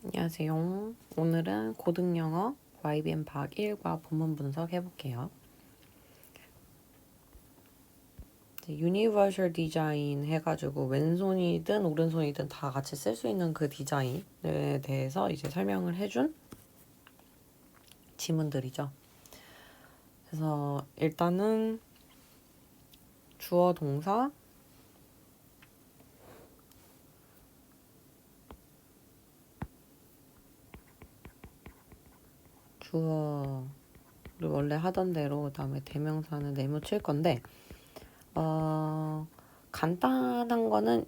안녕하세요. 오늘은 고등영어 YBM 박 1과 본문 분석 해볼게요. 유니버셜 디자인 해가지고 왼손이든 오른손이든 다 같이 쓸 수 있는 그 디자인에 대해서 이제 설명을 해준 지문들이죠. 그래서 일단은 주어 동사 주어를 원래 하던 대로 그다음에 대명사는 네모칠 건데 간단한 거는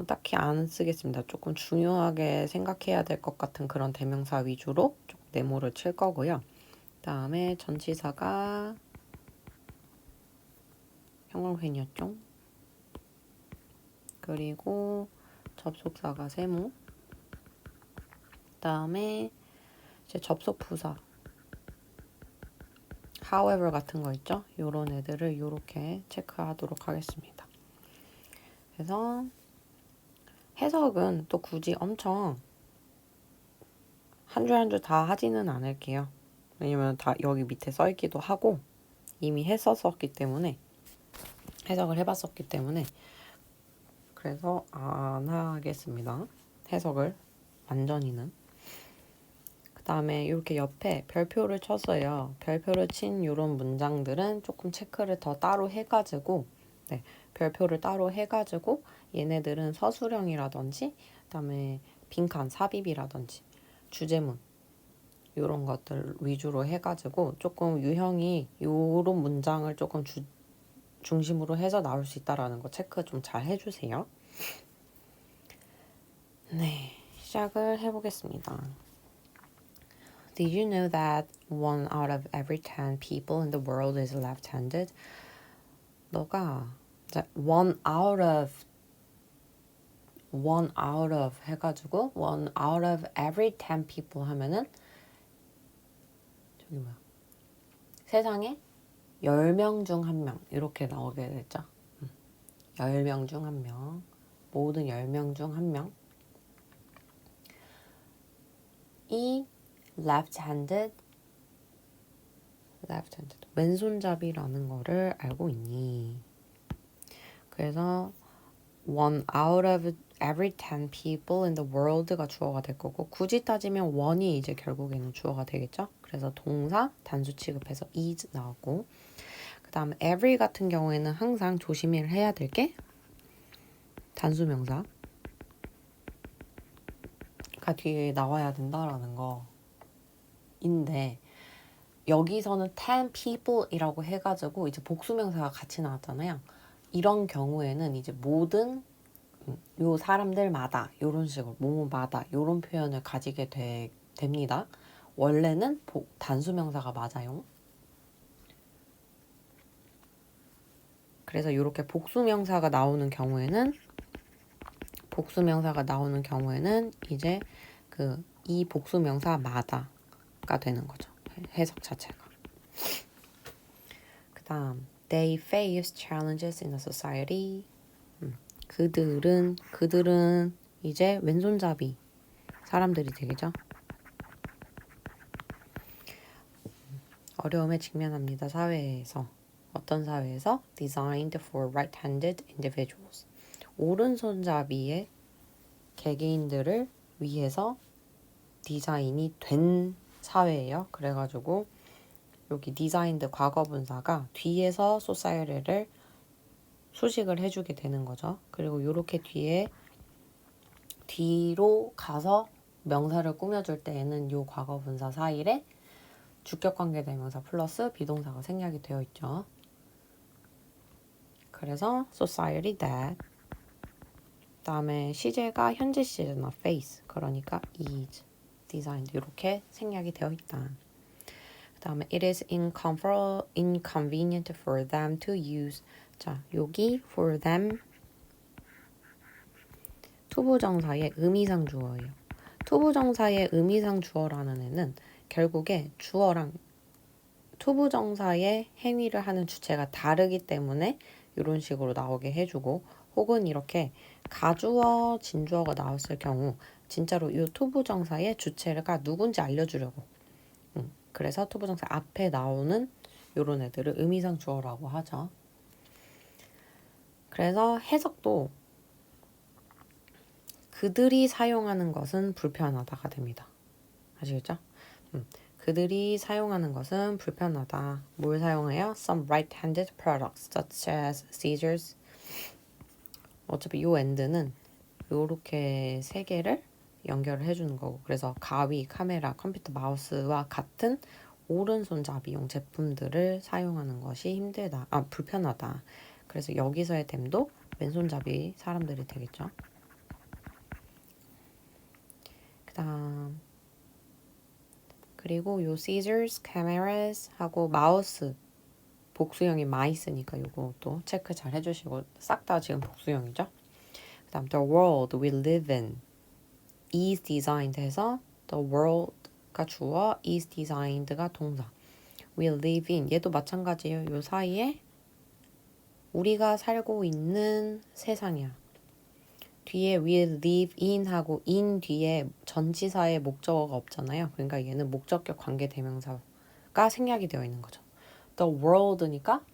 딱히 안 쓰겠습니다. 조금 중요하게 생각해야 될 것 같은 그런 대명사 위주로 좀 네모를 칠 거고요. 그다음에 전치사가 형광펜이었죠. 그리고 접속사가 세모. 그다음에 이제 접속 부사 however 같은 거 있죠. 요런 애들을 이렇게 체크하도록 하겠습니다. 그래서 해석은 또 굳이 엄청 한 줄 한 줄 다 하지는 않을게요. 왜냐면 다 여기 밑에 써있기도 하고 이미 했었기 때문에 해석을 해봤었기 때문에 그래서 안 하겠습니다. 해석을 완전히는. 그 다음에 이렇게 옆에 별표를 쳤어요. 별표를 친 이런 문장들은 조금 체크를 더 따로 해가지고 별표를 따로 해가지고 얘네들은 서술형이라든지 그다음에 빈칸 삽입이라든지 주제문 이런 것들 위주로 해가지고 조금 유형이 이런 문장을 조금 중심으로 해서 나올 수 있다라는 거 체크 좀 잘 해주세요. 네, 시작을 해보겠습니다. Did you know that 1 out of every 10 people in the world is left-handed? 너가 1 out of 해가지고 1 out of every 10 people 하면은 저기 뭐야? 세상에 10명 중 1명 이렇게 나오게 됐죠. 10명 중 1명. 모든 10명 중 1명. 이 left-handed 왼손잡이라는 거를 알고 있니? 그래서 1 out of every 10 people in the world가 주어가 될 거고 굳이 따지면 1이 이제 결국에는 주어가 되겠죠? 그래서 동사 단수 취급해서 is 나오고 그 다음에 every 같은 경우에는 항상 조심을 해야 될 게 단수명사가 뒤에 나와야 된다라는 거인데 여기서는 10 people이라고 해가지고 이제 복수명사가 같이 나왔잖아요. 이런 경우에는 이제 모든 요 사람들마다 이런 식으로 뭐뭐마다 이런 표현을 가지게 됩니다. 원래는 단수명사가 맞아요. 그래서 이렇게 복수명사가 나오는 경우에는 이제 이 복수명사마다가 되는 거죠. 해석 자체가. 그 다음 They face challenges in the society. 그들은 이제 왼손잡이 사람들이 되겠죠. 어려움에 직면합니다. 사회에서. 어떤 사회에서? Designed for right-handed individuals. 오른손잡이의 개개인들을 위해서 디자인이 된 사회예요. 그래가지고 여기 designed 과거분사가 뒤에서 society를 수식을 해주게 되는 거죠. 그리고 이렇게 뒤로 가서 명사를 꾸며줄 때에는 이 과거분사 사이에 주격관계대명사 플러스 비동사가 생략이 되어 있죠. 그래서 society that 그다음에 시제가 현재 시제나 face 그러니까 is designed 이렇게 생략이 되어 있다. 그다음에 it is inconvenient for them to use. 자, 여기 for them 투부정사의 의미상 주어예요. 투부정사의 의미상 주어라는 애는 결국에 주어랑 투부정사의 행위를 하는 주체가 다르기 때문에 이런 식으로 나오게 해주고 혹은 이렇게 가주어, 진주어가 나왔을 경우 진짜로 이 투부정사의 주체가 누군지 알려주려고. 그래서 투부정사 앞에 나오는 요런 애들을 의미상 주어라고 하죠. 그래서 해석도 그들이 사용하는 것은 불편하다가 됩니다. 아시겠죠? 그들이 사용하는 것은 불편하다. 뭘 사용해요? Some right-handed products such as scissors. 어차피 요 end는 요렇게 세 개를 연결을 해주는 거고, 그래서 가위, 카메라, 컴퓨터, 마우스와 같은 오른손잡이용 제품들을 사용하는 것이 힘들다. 불편하다. 그래서 여기서의 댐도 왼손잡이 사람들이 되겠죠. 그다음 그리고 요 scissors, cameras 하고 마우스 복수형이 마이스니까 요거 또 체크 잘 해주시고, 싹 다 지금 복수형이죠. 그다음 the world we live in is designed 해서 the world가 주어, is designed가 동사. we live in 얘도 마찬가지예요. 요 사이에 우리가 살고 있는 세상이야. 뒤에 we live in 하고 in 뒤에 전치사의 목적어가 없잖아요. 그러니까 얘는 목적격 관계대명사가 생략이 되어 있는 거죠. The world니까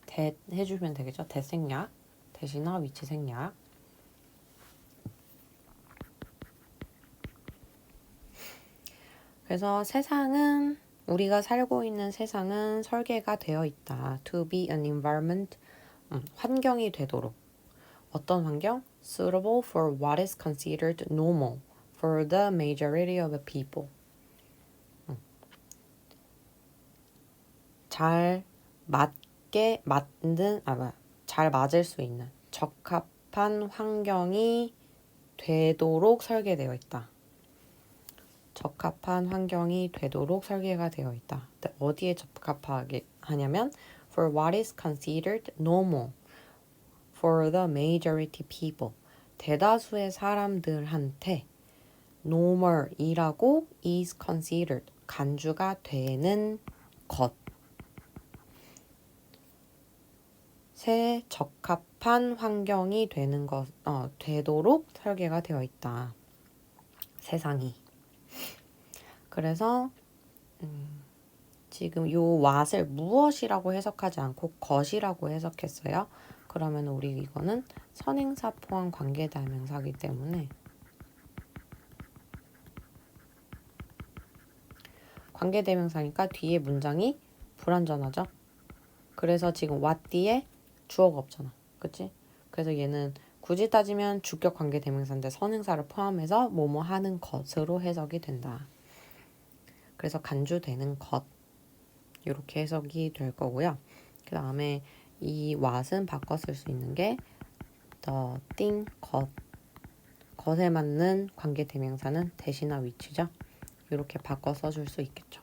that 해주면 되겠죠. that 생략, 대신어 위치 생략. 그래서 세상은, 우리가 살고 있는 세상은 설계가 되어 있다. To be an environment, 환경이 되도록. 어떤 환경? Suitable for what is considered normal for the majority of the people. 잘 맞게 만든, 잘 맞을 수 있는 적합한 환경이 되도록 설계되어 있다. 적합한 환경이 되도록 설계가 되어 있다. 근데 어디에 적합하게 하냐면 for what is considered normal for the majority people. 대다수의 사람들한테 normal이라고 is considered 간주가 되는 것에 적합한 환경이 되도록 설계가 되어 있다. 세상이. 그래서 지금 요 what을 무엇이라고 해석하지 않고 것이라고 해석했어요. 그러면 우리 이거는 선행사 포함 관계대명사이기 때문에 관계대명사니까 뒤에 문장이 불완전하죠. 그래서 지금 what 뒤에 주어가 없잖아. 그치? 그래서 얘는 굳이 따지면 주격 관계대명사인데 선행사를 포함해서 뭐뭐 하는 것으로 해석이 된다. 그래서 간주되는 것, 이렇게 해석이 될 거고요. 그 다음에 이 what은 바꿔 쓸 수 있는 게 the thing, 것에 맞는 관계대명사는 대신어 위치죠. 이렇게 바꿔 써줄 수 있겠죠.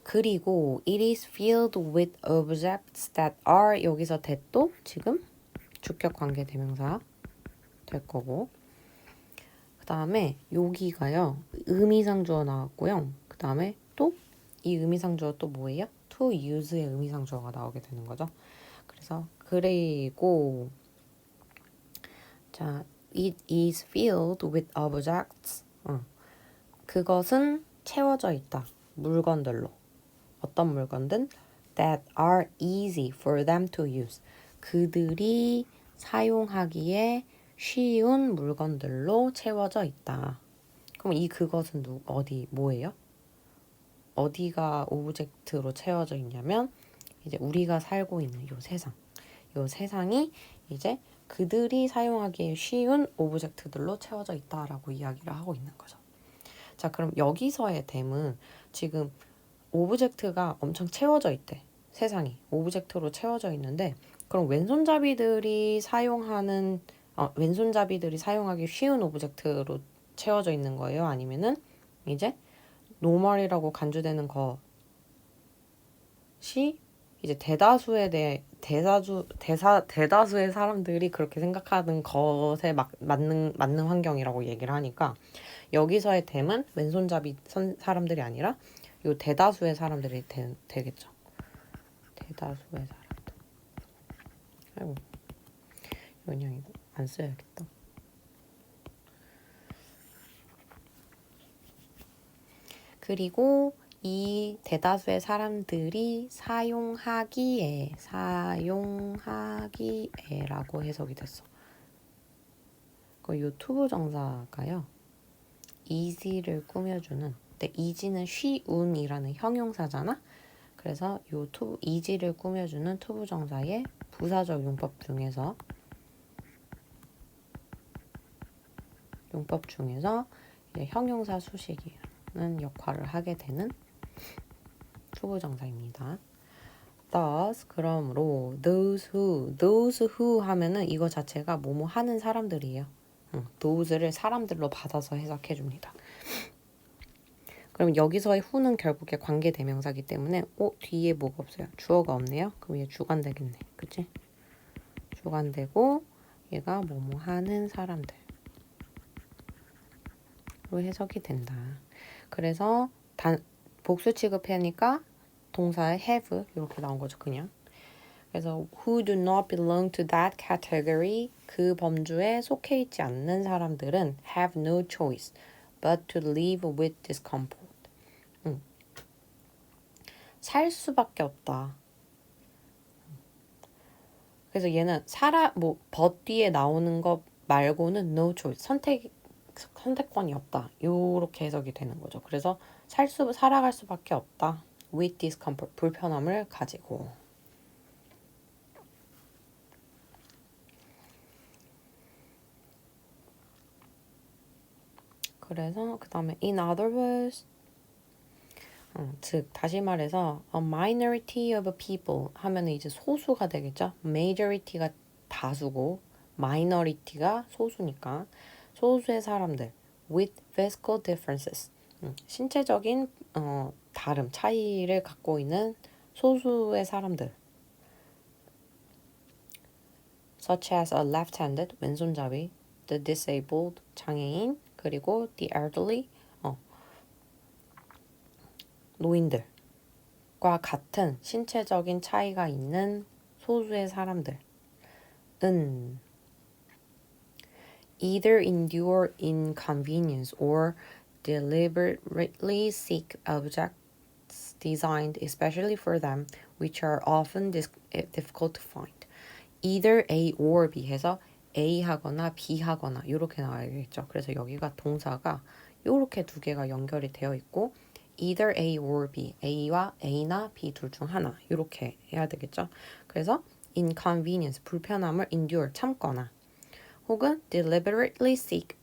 그리고 it is filled with objects that are, 여기서 that도 지금 주격 관계대명사 될 거고, 그 다음에 여기가요 의미상주어 나왔고요. 그 다음에 또 이 의미상주어 또 뭐예요? to use의 의미상주어가 나오게 되는 거죠. 그래서 그리고 자, it is filled with objects. 그것은 채워져 있다. 물건들로. 어떤 물건들? that are easy for them to use. 그들이 사용하기에 쉬운 물건들로 채워져 있다. 그럼 이 그것은 뭐예요? 어디가 오브젝트로 채워져 있냐면 이제 우리가 살고 있는 요 세상. 요 세상이 이제 그들이 사용하기에 쉬운 오브젝트들로 채워져 있다라고 이야기를 하고 있는 거죠. 자, 그럼 여기서의 댐은 지금 오브젝트가 엄청 채워져 있대. 세상이 오브젝트로 채워져 있는데, 그럼 왼손잡이들이 사용하기 쉬운 오브젝트로 채워져 있는 거예요? 아니면은 이제 노멀이라고 간주되는 것이 이제 대다수의 사람들이 그렇게 생각하는 것에 맞는 환경이라고 얘기를 하니까 여기서의 댐은 왼손잡이 사람들이 아니라 요 대다수의 사람들이 되겠죠. 대다수의 사람들. 아이고, 이건 아니고. 안 써야겠다. 그리고 이 대다수의 사람들이 사용하기에라고 해석이 됐어. 그 유튜브 정사가요. easy를 꾸며주는, 근데 easy는 쉬운이라는 형용사잖아. 그래서 요 easy를 꾸며주는 투부 정사의 부사적 용법 중에서 이제 형용사 수식이라는 역할을 하게 되는 투부 정사입니다. Thus, 그러므로 those who 하면은 이거 자체가 뭐뭐 하는 사람들이에요. those를 사람들로 받아서 해석해 줍니다. 그럼 여기서의 who는 결국에 관계 대명사기 때문에 뒤에 뭐가 없어요? 주어가 없네요. 그럼 얘 주관 되겠네. 그치? 주관 되고 얘가 뭐뭐 하는 사람들로 해석이 된다. 그래서 복수 취급하니까 동사의 have 이렇게 나온 거죠. 그냥. 그래서 who do not belong to that category, 그 범주에 속해 있지 않는 사람들은 have no choice but to live with discomfort. 살 수밖에 없다. 그래서 얘는 but 뒤에 나오는 것 말고는 no choice, 선택권이 없다. 요렇게 해석이 되는 거죠. 그래서 살아갈 수밖에 없다. with discomfort, 불편함을 가지고. 그래서 그 다음에 in other words, 즉 다시 말해서 a minority of people 하면 이제 소수가 되겠죠. majority가 다수고 minority가 소수니까 소수의 사람들 with physical differences, 신체적인 다름, 차이를 갖고 있는 소수의 사람들, such as a left-handed, 왼손잡이, the disabled, 장애인, 그리고 the elderly, 노인들과 같은 신체적인 차이가 있는 소수의 사람들은 either endure inconvenience or deliberately seek objects designed especially for them, which are often difficult to find. either A or B 해서 A 하거나 B 하거나 이렇게 나와야겠죠. 그래서 여기가 동사가 이렇게 두 개가 연결이 되어 있고 either A or B, A와 A나 B 둘 중 하나 이렇게 해야 되겠죠. 그래서 inconvenience, 불편함을 endure, 참거나 혹은 deliberately seek,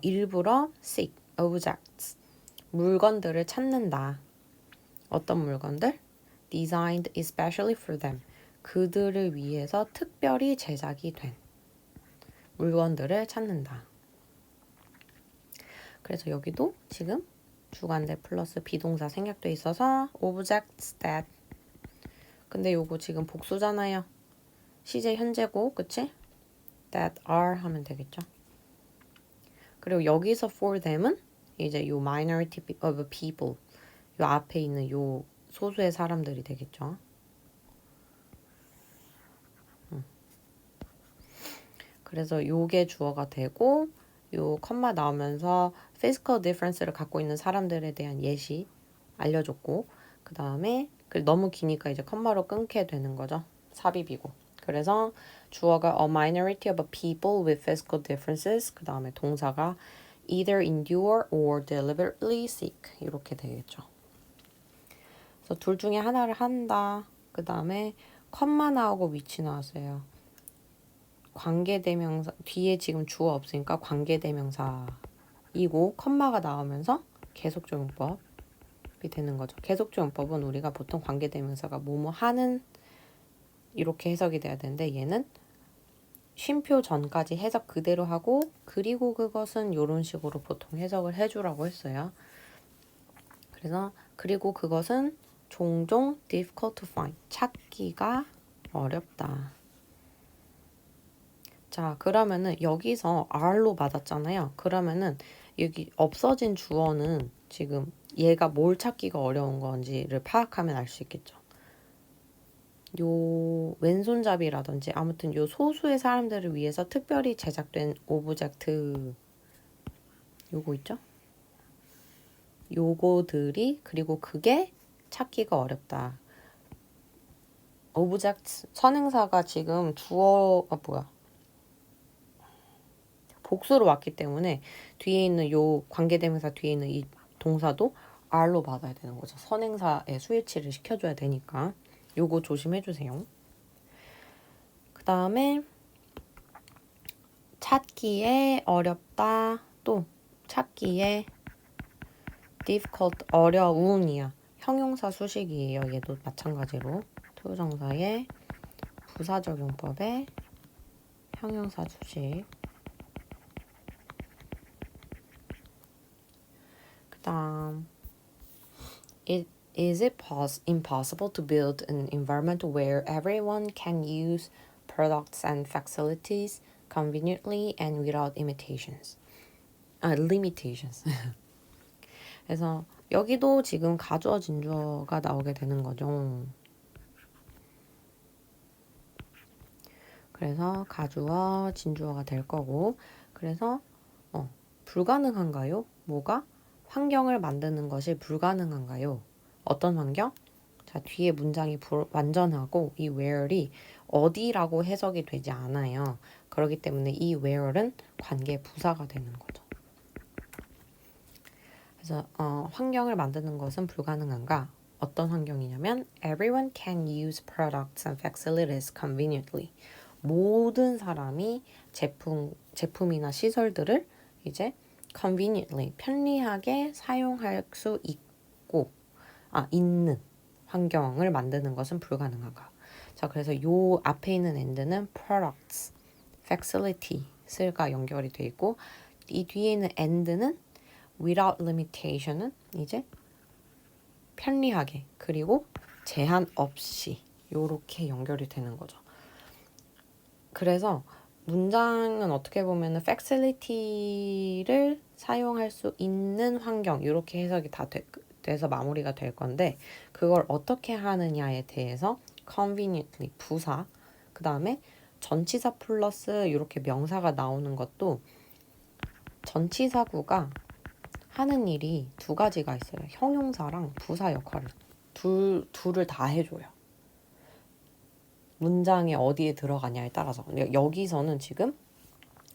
일부러 seek, objects, 물건들을 찾는다. 어떤 물건들? designed especially for them, 그들을 위해서 특별히 제작이 된 물건들을 찾는다. 그래서 여기도 지금 주관대 플러스 비동사 생략돼 있어서 objects that, 근데 요거 지금 복수잖아요. 시제 현재고, 그치? that are 하면 되겠죠. 그리고 여기서 for them은 이제 요 minority of people, 요 앞에 있는 요 소수의 사람들이 되겠죠. 그래서 요게 주어가 되고 요 컴마 나오면서 physical difference를 갖고 있는 사람들에 대한 예시 알려줬고, 그 다음에 너무 기니까 이제 컴마로 끊게 되는 거죠. 삽입이고. 그래서 주어가 a minority of people with physical differences, 그 다음에 동사가 either endure or deliberately seek 이렇게 되겠죠. 그래서 둘 중에 하나를 한다. 그 다음에 컴마 나오고 위치 나왔어요. 관계대명사, 뒤에 지금 주어 없으니까 관계대명사이고 컴마가 나오면서 계속조용법이 되는 거죠. 계속조용법은 우리가 보통 관계대명사가 뭐뭐 하는 이렇게 해석이 돼야 되는데 얘는 쉼표 전까지 해석 그대로 하고 그리고 그것은 이런 식으로 보통 해석을 해주라고 했어요. 그래서 그리고 그것은 종종 difficult to find, 찾기가 어렵다. 자, 그러면은 여기서 R로 맞았잖아요. 그러면은 여기 없어진 주어는 지금 얘가 뭘 찾기가 어려운 건지를 파악하면 알 수 있겠죠. 요 왼손잡이라든지 아무튼 요 소수의 사람들을 위해서 특별히 제작된 오브젝트 요거 있죠? 요거들이 그리고 그게 찾기가 어렵다. 오브젝트 선행사가 지금 복수로 왔기 때문에 뒤에 있는 요 관계대명사 뒤에 있는 이 동사도 R로 받아야 되는 거죠. 선행사에 수일치를 시켜줘야 되니까 요거 조심해 주세요. 그 다음에 찾기에 어렵다 또 찾기에 difficult 어려운이야. 형용사 수식이에요. 얘도 마찬가지로 투정사의 부사적 용법의 형용사 수식. 그다음 is it impossible to build an environment where everyone can use products and facilities conveniently and without limitations. 그래서 여기도 지금 가주어 진주어가 나오게 되는 거죠. 그래서 가주어 진주어가 될 거고 그래서 불가능한가요? 뭐가? 환경을 만드는 것이 불가능한가요? 어떤 환경? 자, 뒤에 문장이 완전하고 이 where이 어디라고 해석이 되지 않아요. 그렇기 때문에 이 where는 관계 부사가 되는 거죠. 그래서 환경을 만드는 것은 불가능한가? 어떤 환경이냐면 everyone can use products and facilities conveniently. 모든 사람이 제품이나 시설들을 이제 conveniently 편리하게 사용할 수 있는 환경을 만드는 것은 불가능한가. 자, 그래서 요 앞에 있는 and는 products, facilities가 연결이 돼 있고 이 뒤에 있는 and는 without limitation은 이제 편리하게 그리고 제한 없이 요렇게 연결이 되는 거죠. 그래서 문장은 어떻게 보면 facility를 사용할 수 있는 환경 이렇게 해석이 다 돼서 마무리가 될 건데 그걸 어떻게 하느냐에 대해서 conveniently 부사 그 다음에 전치사 플러스 이렇게 명사가 나오는 것도 전치사구가 하는 일이 두 가지가 있어요. 형용사랑 부사 역할을 둘을 다 해줘요. 문장에 어디에 들어가냐에 따라서 여기서는 지금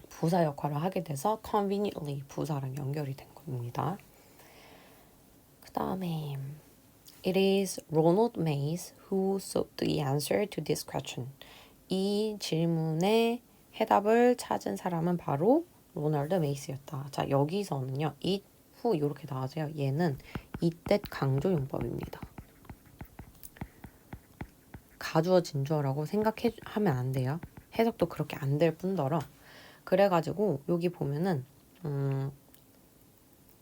부사 역할을 하게 돼서 conveniently 부사랑 연결이 된 겁니다. 그 다음에 It is Ronald Mays who sought the answer to this question. 이 질문의 해답을 찾은 사람은 바로 로널드 메이스였다. 자, 여기서는요. it, who 이렇게 나와서요. 얘는 이때 강조 용법입니다. 가주어 진주어라고 생각하면 안 돼요. 해석도 그렇게 안 될 뿐더러 그래가지고 여기 보면은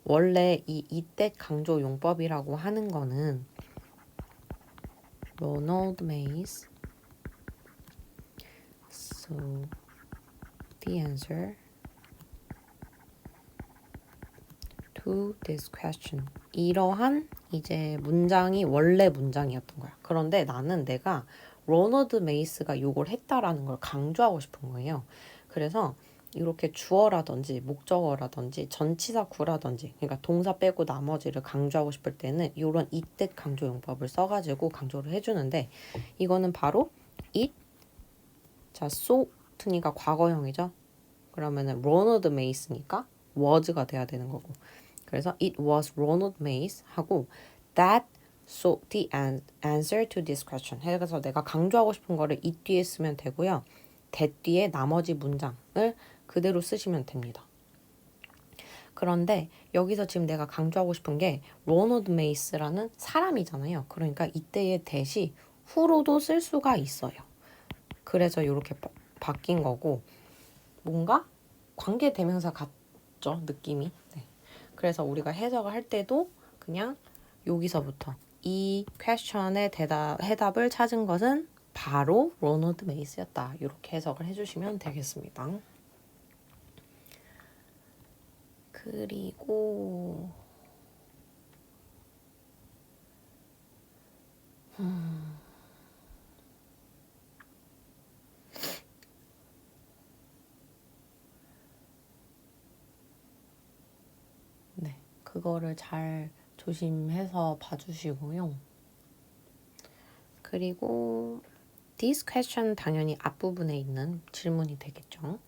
원래 이때 강조 용법이라고 하는 거는 Ronald Mays so the answer to this question 이러한 이제 문장이 원래 문장이었던 거야. 그런데 나는 내가 로너드 메이스가 요걸 했다라는 걸 강조하고 싶은 거예요. 그래서 이렇게 주어라든지 목적어라든지 전치사 구라든지 그러니까 동사 빼고 나머지를 강조하고 싶을 때는 이런 이때 강조 용법을 써가지고 강조를 해주는데 이거는 바로 it 자 so니까 과거형이죠. 그러면은 로너드 메이스니까 was가 돼야 되는 거고 그래서 it was Ronald Mays 하고 that sought the answer to this question 해서 내가 강조하고 싶은 거를 it 뒤에 쓰면 되고요. that 뒤에 나머지 문장을 그대로 쓰시면 됩니다. 그런데 여기서 지금 내가 강조하고 싶은 게 로너드 메이스라는 사람이잖아요. 그러니까 이때의 that이 who로도 쓸 수가 있어요. 그래서 이렇게 바뀐 거고 뭔가 관계대명사 같죠? 느낌이. 네. 그래서 우리가 해석을 할 때도 그냥 여기서부터 이 퀘스천의 해답을 찾은 것은 바로 로너드 메이스였다. 이렇게 해석을 해주시면 되겠습니다. 그리고 그거를 잘 조심해서 봐주시고요. 그리고 this question 당연히 앞부분에 있는 질문이 되겠죠.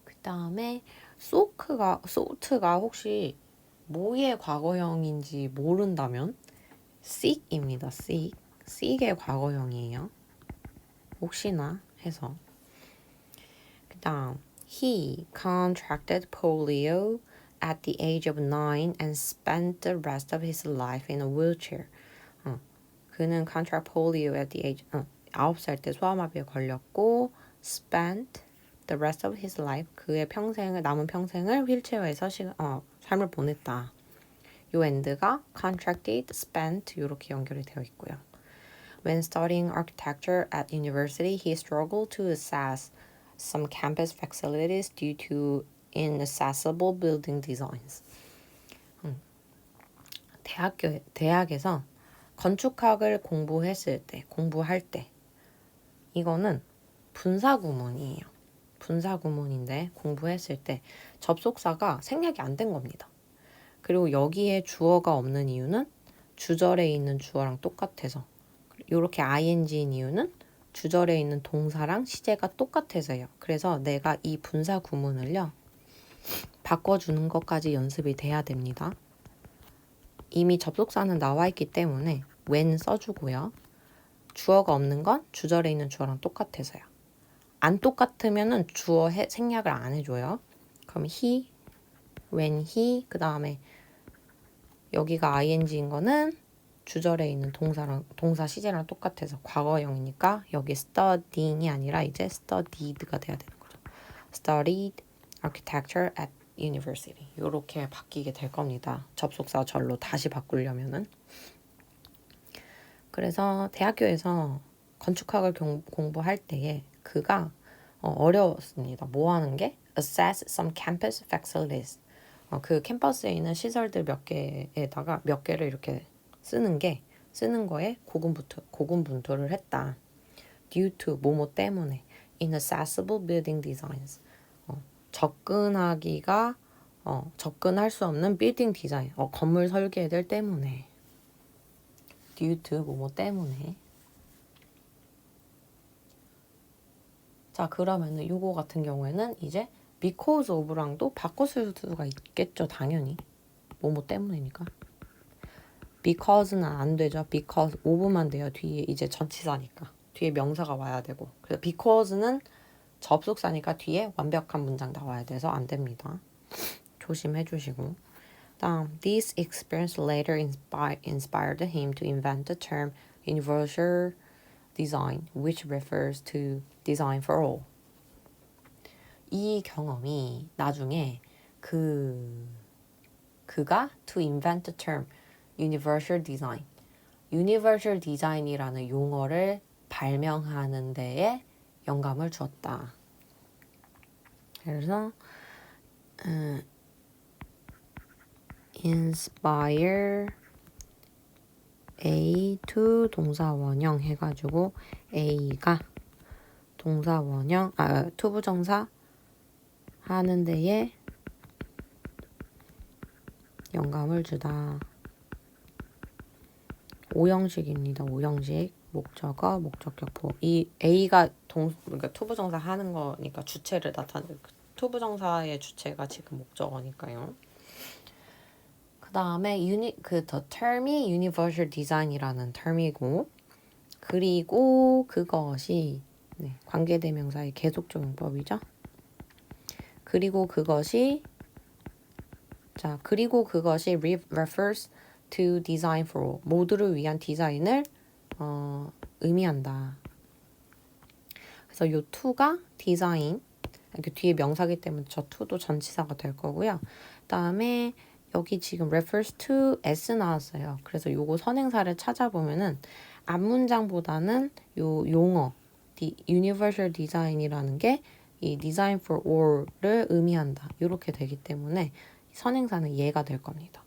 그 다음에 salt가 혹시 뭐의 과거형인지 모른다면 sick입니다. sick의 과거형이에요. 혹시나 해서. 그 다음 he contracted polio at the age of 9 and spent the rest of his life in a wheelchair. 그는 contract polio at the age 9살 때 소아마비에 걸렸고 spent the rest of his life 그의 남은 평생을 휠체어에서 삶을 보냈다. 요 end가 contracted, spent 이렇게 연결이 되어 있고요. When studying architecture at university, he struggled to access some campus facilities due to inaccessible building designs. 대학에서 건축학을 공부할 때 이거는 분사구문이에요. 분사구문인데 공부했을 때 접속사가 생략이 안 된 겁니다. 그리고 여기에 주어가 없는 이유는 주절에 있는 주어랑 똑같아서 이렇게 ing인 이유는 주절에 있는 동사랑 시제가 똑같아서요. 그래서 내가 이 분사 구문을요. 바꿔주는 것까지 연습이 돼야 됩니다. 이미 접속사는 나와 있기 때문에 when 써주고요. 주어가 없는 건 주절에 있는 주어랑 똑같아서요. 안 똑같으면은 주어 생략을 안 해줘요. 그럼 he, when he, 그 다음에 여기가 ing인 거는 주절에 있는 동사 시제랑 똑같아서 과거형이니까 여기 studying이 아니라 이제 studied가 돼야 되는 거죠. Studied architecture at university. 이렇게 바뀌게 될 겁니다. 접속사 절로 다시 바꾸려면은. 그래서 대학교에서 건축학을 공부할 때에 그가 어려웠습니다. 뭐 하는 게? Assess some campus facilities. 그 캠퍼스에 있는 시설들 몇 개를 이렇게 쓰는 거에 고군분투를 했다. Due to 뭐뭐 때문에 inaccessible building designs. 접근할 수 없는 빌딩 디자인. 건물 설계들 때문에. due to 뭐뭐 때문에. 자, 그러면은 요거 같은 경우에는 이제 because of랑도 바꿨을 수가 있겠죠, 당연히. 뭐뭐 때문이니까. because는 안 되죠. because of만 돼요. 뒤에 이제 전치사니까. 뒤에 명사가 와야 되고. 그래서 because는 접속사니까 뒤에 완벽한 문장 나와야 돼서 안 됩니다. 조심해 주시고. 다음, this experience later inspired him to invent the term universal design, which refers to design for all. 이 경험이 나중에 그가 to invent the term universal design, universal design이라는 용어를 발명하는 데에 영감을 주었다. 그래서 inspire A to 동사원형 해가지고 A가 동사원형 to 부정사 하는 데에 영감을 주다. 5형식입니다. 5형식. 목적어, 목적격, 보호. 이 A가 그러니까 투부정사 하는 거니까 주체를 나타내는 투부정사의 주체가 지금 목적어니까요. 그 다음에 the term이 universal design이라는 term이고, 그리고 그것이 관계대명사의 계속적 용법이죠. 그리고 그것이 refers to design for all. 모두를 위한 디자인을 의미한다. 그래서 요 to가 디자인, 뒤에 명사기 때문에 저 to도 전치사가 될 거고요. 그다음에 여기 지금 refers to s 나왔어요. 그래서 요거 선행사를 찾아보면은 앞문장보다는 요 용어 universal design이라는 게 이 design for all을 의미한다. 이렇게 되기 때문에 선행사는 얘가 될 겁니다.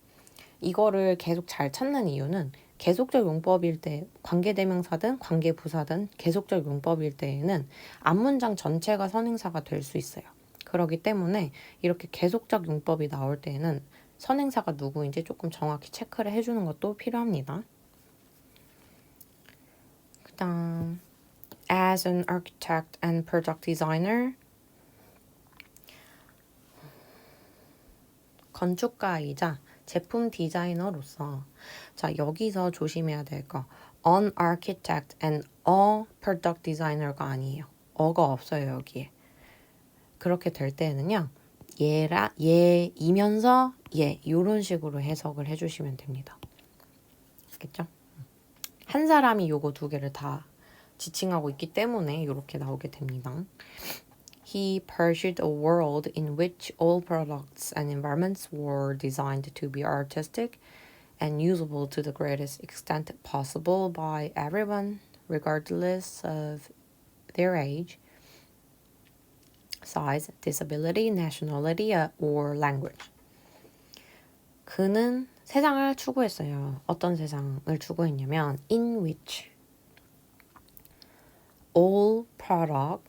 이거를 계속 잘 찾는 이유는 계속적 용법일 때 관계대명사든 관계부사든 계속적 용법일 때에는 앞문장 전체가 선행사가 될 수 있어요. 그러기 때문에 이렇게 계속적 용법이 나올 때에는 선행사가 누구인지 조금 정확히 체크를 해주는 것도 필요합니다. 그다음 As an architect and product designer, 건축가이자 제품 디자이너로서 자 여기서 조심해야 될 거 an architect and a product designer가 아니에요. 어가 없어요 여기에. 그렇게 될 때는요. 얘이면서 얘 이런 식으로 해석을 해주시면 됩니다. 알겠죠? 한 사람이 요거 두 개를 다 지칭하고 있기 때문에 이렇게 나오게 됩니다. He pursued a world in which all products and environments were designed to be artistic and usable to the greatest extent possible by everyone, regardless of their age, size, disability, nationality, or language. 그는 세상을 추구했어요. 어떤 세상을 추구했냐면 in which all product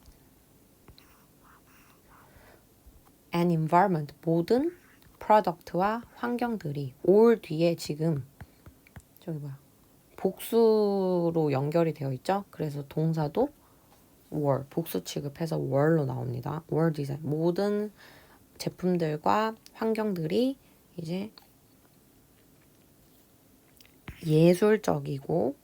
and environment 모든 프로덕트와 환경들이 all 뒤에 지금 저기 뭐야 복수로 연결이 되어 있죠. 그래서 동사도 were 복수 취급해서 were로 나옵니다. were design 모든 제품들과 환경들이 이제 예술적이고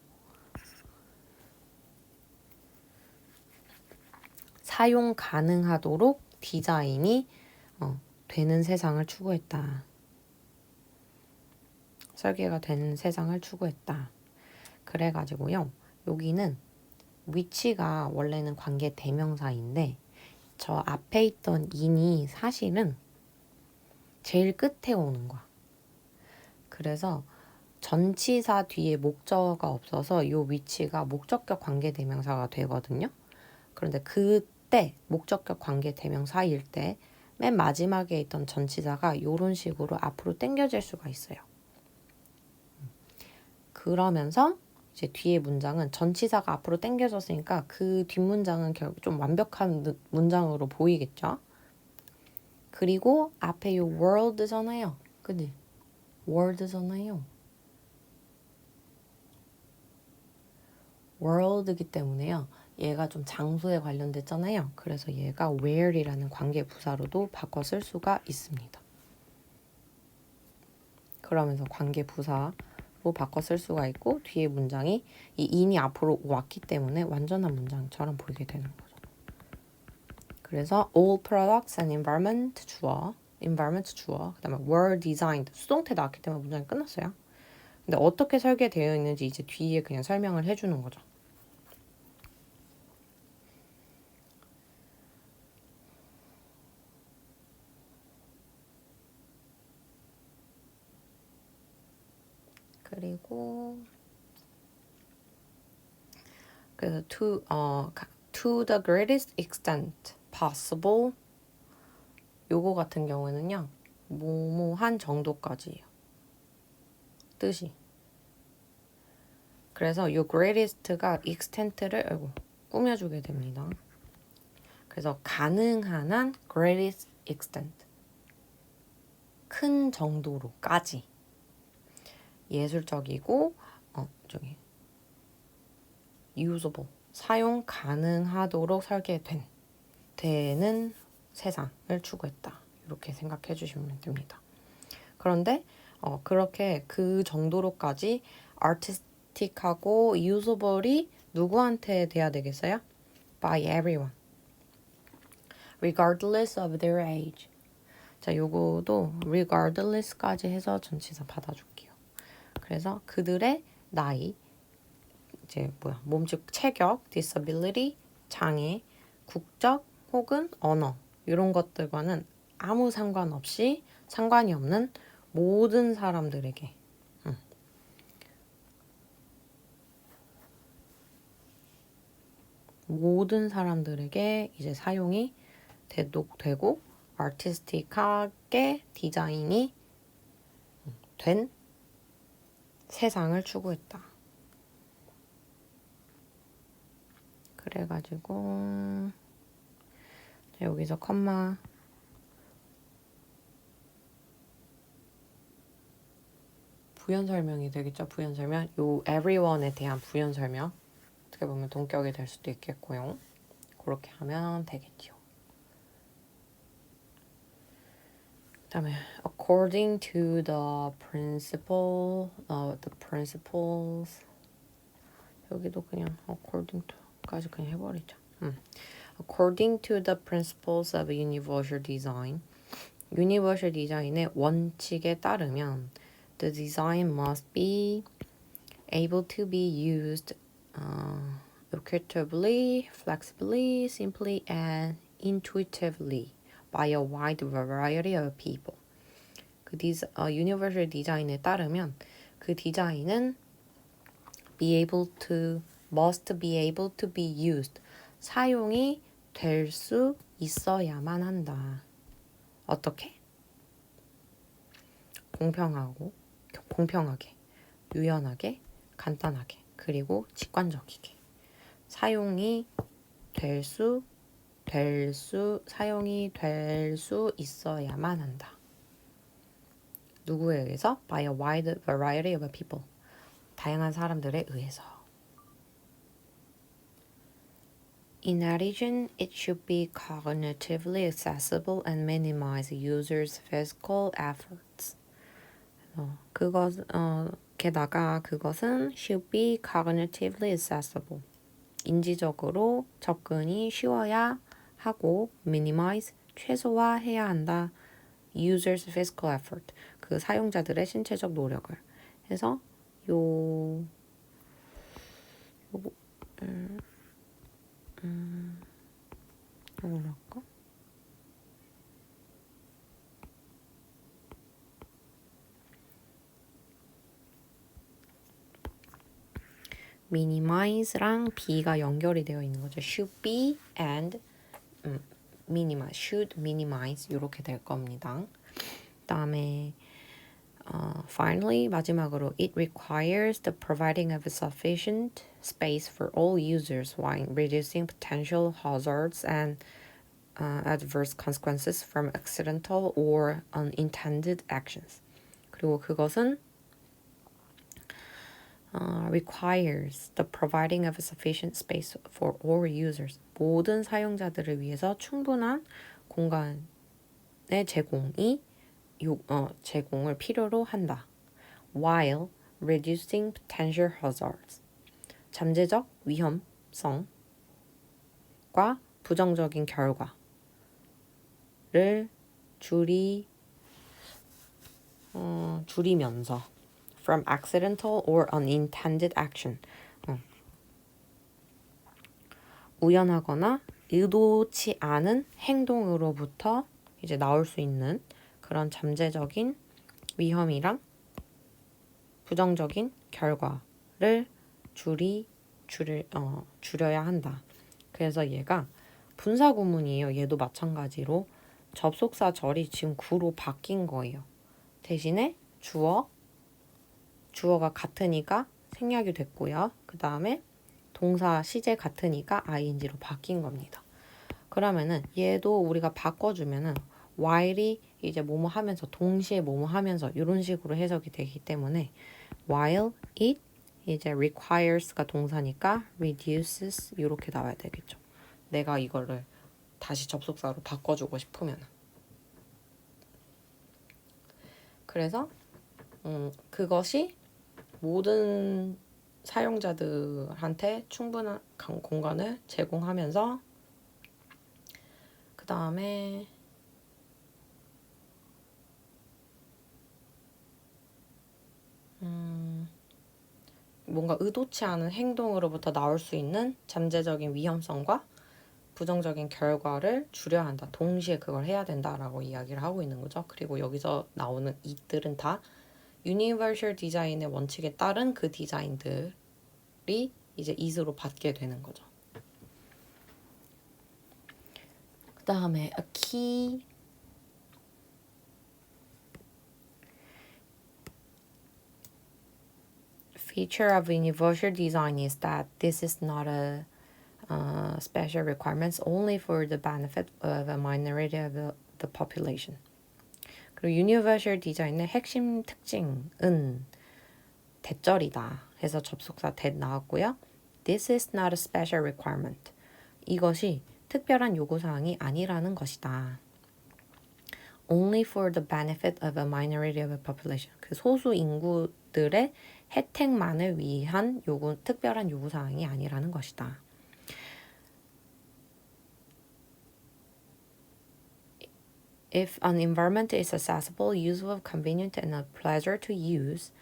사용 가능하도록 디자인이 되는 세상을 추구했다. 설계가 되는 세상을 추구했다. 그래가지고요. 여기는 위치가 원래는 관계 대명사인데 저 앞에 있던 in이 사실은 제일 끝에 오는 거야. 그래서 전치사 뒤에 목적어가 없어서 이 위치가 목적격 관계 대명사가 되거든요. 그런데 그때 목적격 관계 대명사일 때 맨 마지막에 있던 전치사가 이런 식으로 앞으로 당겨질 수가 있어요. 그러면서 이제 뒤에 문장은 전치사가 앞으로 당겨졌으니까 그 뒷문장은 결국 좀 완벽한 문장으로 보이겠죠. 그리고 앞에 이 world잖아요. 그지? world잖아요. world이기 때문에요. 얘가 좀 장소에 관련됐잖아요. 그래서 얘가 where이라는 관계 부사로도 바꿔 쓸 수가 있습니다. 그러면서 관계 부사로 바꿔 쓸 수가 있고 뒤에 문장이 이 in이 앞으로 왔기 때문에 완전한 문장처럼 보이게 되는 거죠. 그래서 all products and environment 주어, 그다음에 were designed 수동태 나왔기 때문에 문장이 끝났어요. 근데 어떻게 설계되어 있는지 이제 뒤에 그냥 설명을 해주는 거죠. 그리고 그래서 to the greatest extent possible 요거 같은 경우에는요. 뭐뭐한 정도까지예요. 뜻이. 그래서 요 greatest가 extent를 꾸며주게 됩니다. 그래서 가능한 한 greatest extent 큰 정도로까지 예술적이고 usable 사용 가능하도록 설계된 되는 세상을 추구했다. 이렇게 생각해 주시면 됩니다. 그런데 그렇게 그 정도로까지 artistic하고 usable이 누구한테 돼야 되겠어요? By everyone. Regardless of their age. 자, 요거도 regardless까지 해서 전치사 받아줄게요. 그래서 그들의 나이, 이제 몸집 체격, disability, 장애, 국적 혹은 언어 이런 것들과는 아무 상관이 없는 모든 사람들에게 모든 사람들에게 이제 사용이 되고 아티스틱하게 디자인이 된 세상을 추구했다. 그래가지고 여기서 컴마 부연 설명이 되겠죠. 부연 설명. 요 everyone에 대한 부연 설명. 어떻게 보면 동격이 될 수도 있겠고요. 그렇게 하면 되겠죠. 그다음에 according to the principles 여기도 그냥 according to까지 그냥 해버리자. According to the principles of universal design, universal design의 원칙에 따르면 the design must be able to be used equitably, flexibly, simply, and intuitively by a wide variety of people. universal design에 따르면 그 디자인은 must be able to be used. 사용이 될 수 있어야만 한다. 어떻게? 공평하게, 유연하게, 간단하게, 그리고 직관적이게. 사용이 될 수 있어야만 한다. 누구에 의해서? By a wide variety of people. 다양한 사람들에 의해서. In addition, it should be cognitively accessible and minimize users' physical efforts. 게다가 그것은 should be cognitively accessible. 인지적으로 접근이 쉬워야 하고 minimize, 최소화해야 한다. users' physical effort. 그 사용자들의 신체적 노력을. 해서 요거 할까? minimize랑 be가 연결이 되어 있는 거죠. should be and minimize, should minimize 이렇게 될 겁니다. 그다음에 finally 마지막으로 it requires the providing of sufficient space for all users while reducing potential hazards and adverse consequences from accidental or unintended actions. 그리고 그것은 requires the providing of sufficient space for all users. 모든 사용자들을 위해서 충분한 공간의 제공을 필요로 한다. While reducing potential hazards. 잠재적 위험성과 부정적인 결과를 줄이면서 from accidental or unintended action. 우연하거나 의도치 않은 행동으로부터 이제 나올 수 있는 그런 잠재적인 위험이랑 부정적인 결과를 줄여야 한다. 그래서 얘가 분사 구문이에요. 얘도 마찬가지로 접속사 절이 지금 구로 바뀐 거예요. 대신에 주어가 같으니까 생략이 됐고요. 그 다음에 동사 시제 같으니까 ing로 바뀐 겁니다. 그러면은 얘도 우리가 바꿔주면은 while이 이제 뭐뭐 하면서 동시에 뭐뭐 하면서 이런 식으로 해석이 되기 때문에 while it 이제 requires가 동사니까 reduces 이렇게 나와야 되겠죠. 내가 이거를 다시 접속사로 바꿔주고 싶으면은. 그래서 그것이 모든 사용자들한테 충분한 공간을 제공하면서 그 다음에 뭔가 의도치 않은 행동으로부터 나올 수 있는 잠재적인 위험성과 부정적인 결과를 줄여야 한다. 동시에 그걸 해야 된다라고 이야기를 하고 있는 거죠. 그리고 여기서 나오는 이들은 다 유니버셜 디자인의 원칙에 따른 그 디자인들이 이제 it으로 받게 되는 거죠. 그 다음에 a key feature of universal design is that this is not a special requirements only for the benefit of a minority of the population. 그리고 유니버셜 디자인의 핵심 특징은 대절이다 해서 접속사 that 나왔고요. This is not a special requirement. 이것이 특별한 요구사항이 아니라는 것이다. Only for the benefit of a minority of the population. 그 소수 인구들의 혜택만을 위한 특별한 요구사항이 아니라는 것이다. If an environment is accessible, useful, convenient, and a pleasure to use,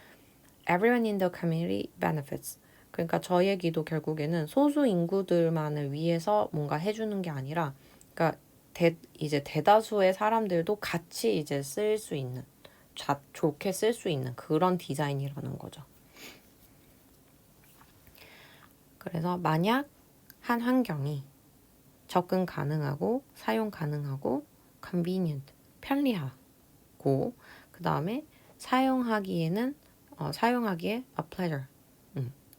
everyone in the community benefits. 그러니까 저 얘기도 결국에는 소수 인구들만을 위해서 뭔가 해주는 게 아니라, 그러니까 이제 대다수의 사람들도 같이 이제 쓸 수 있는, 좋게 쓸 수 있는 그런 디자인이라는 거죠. 그래서 만약 한 환경이 접근 가능하고 사용 가능하고 convenient, 편리하고 그 다음에 사용하기에 a pleasure,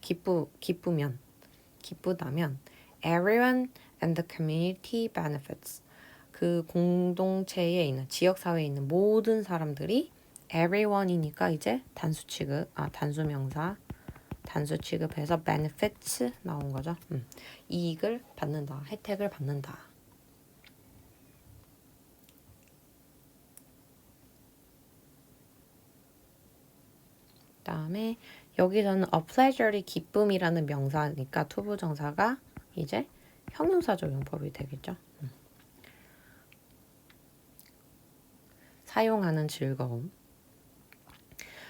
기쁘다면 everyone and the community benefits. 그 공동체에 있는 지역사회에 있는 모든 사람들이 everyone이니까 이제 단수 취급해서 benefits 나온 거죠. 이익을 받는다, 혜택을 받는다. 그다음에 여기서는 a pleasure이 기쁨이라는 명사니까 투부정사가 이제 형용사적 용법이 되겠죠. 사용하는 즐거움.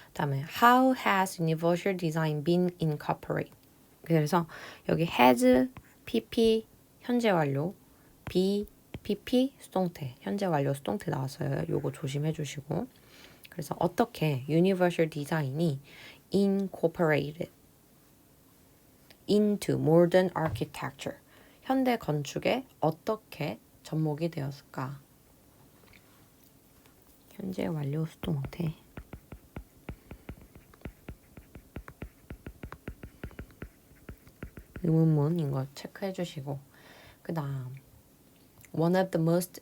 그다음에 how has universal design been incorporated? 그래서 여기 has, pp, 현재 완료, be, pp, 수동태, 현재 완료 수동태 나왔어요. 요거 조심해 주시고. 그래서 어떻게 universal design이 incorporated into modern architecture, 현대 건축에 어떻게 접목이 되었을까? 현재 완료 수동태. 의문문인 거 체크해 주시고 그 다음 One of the most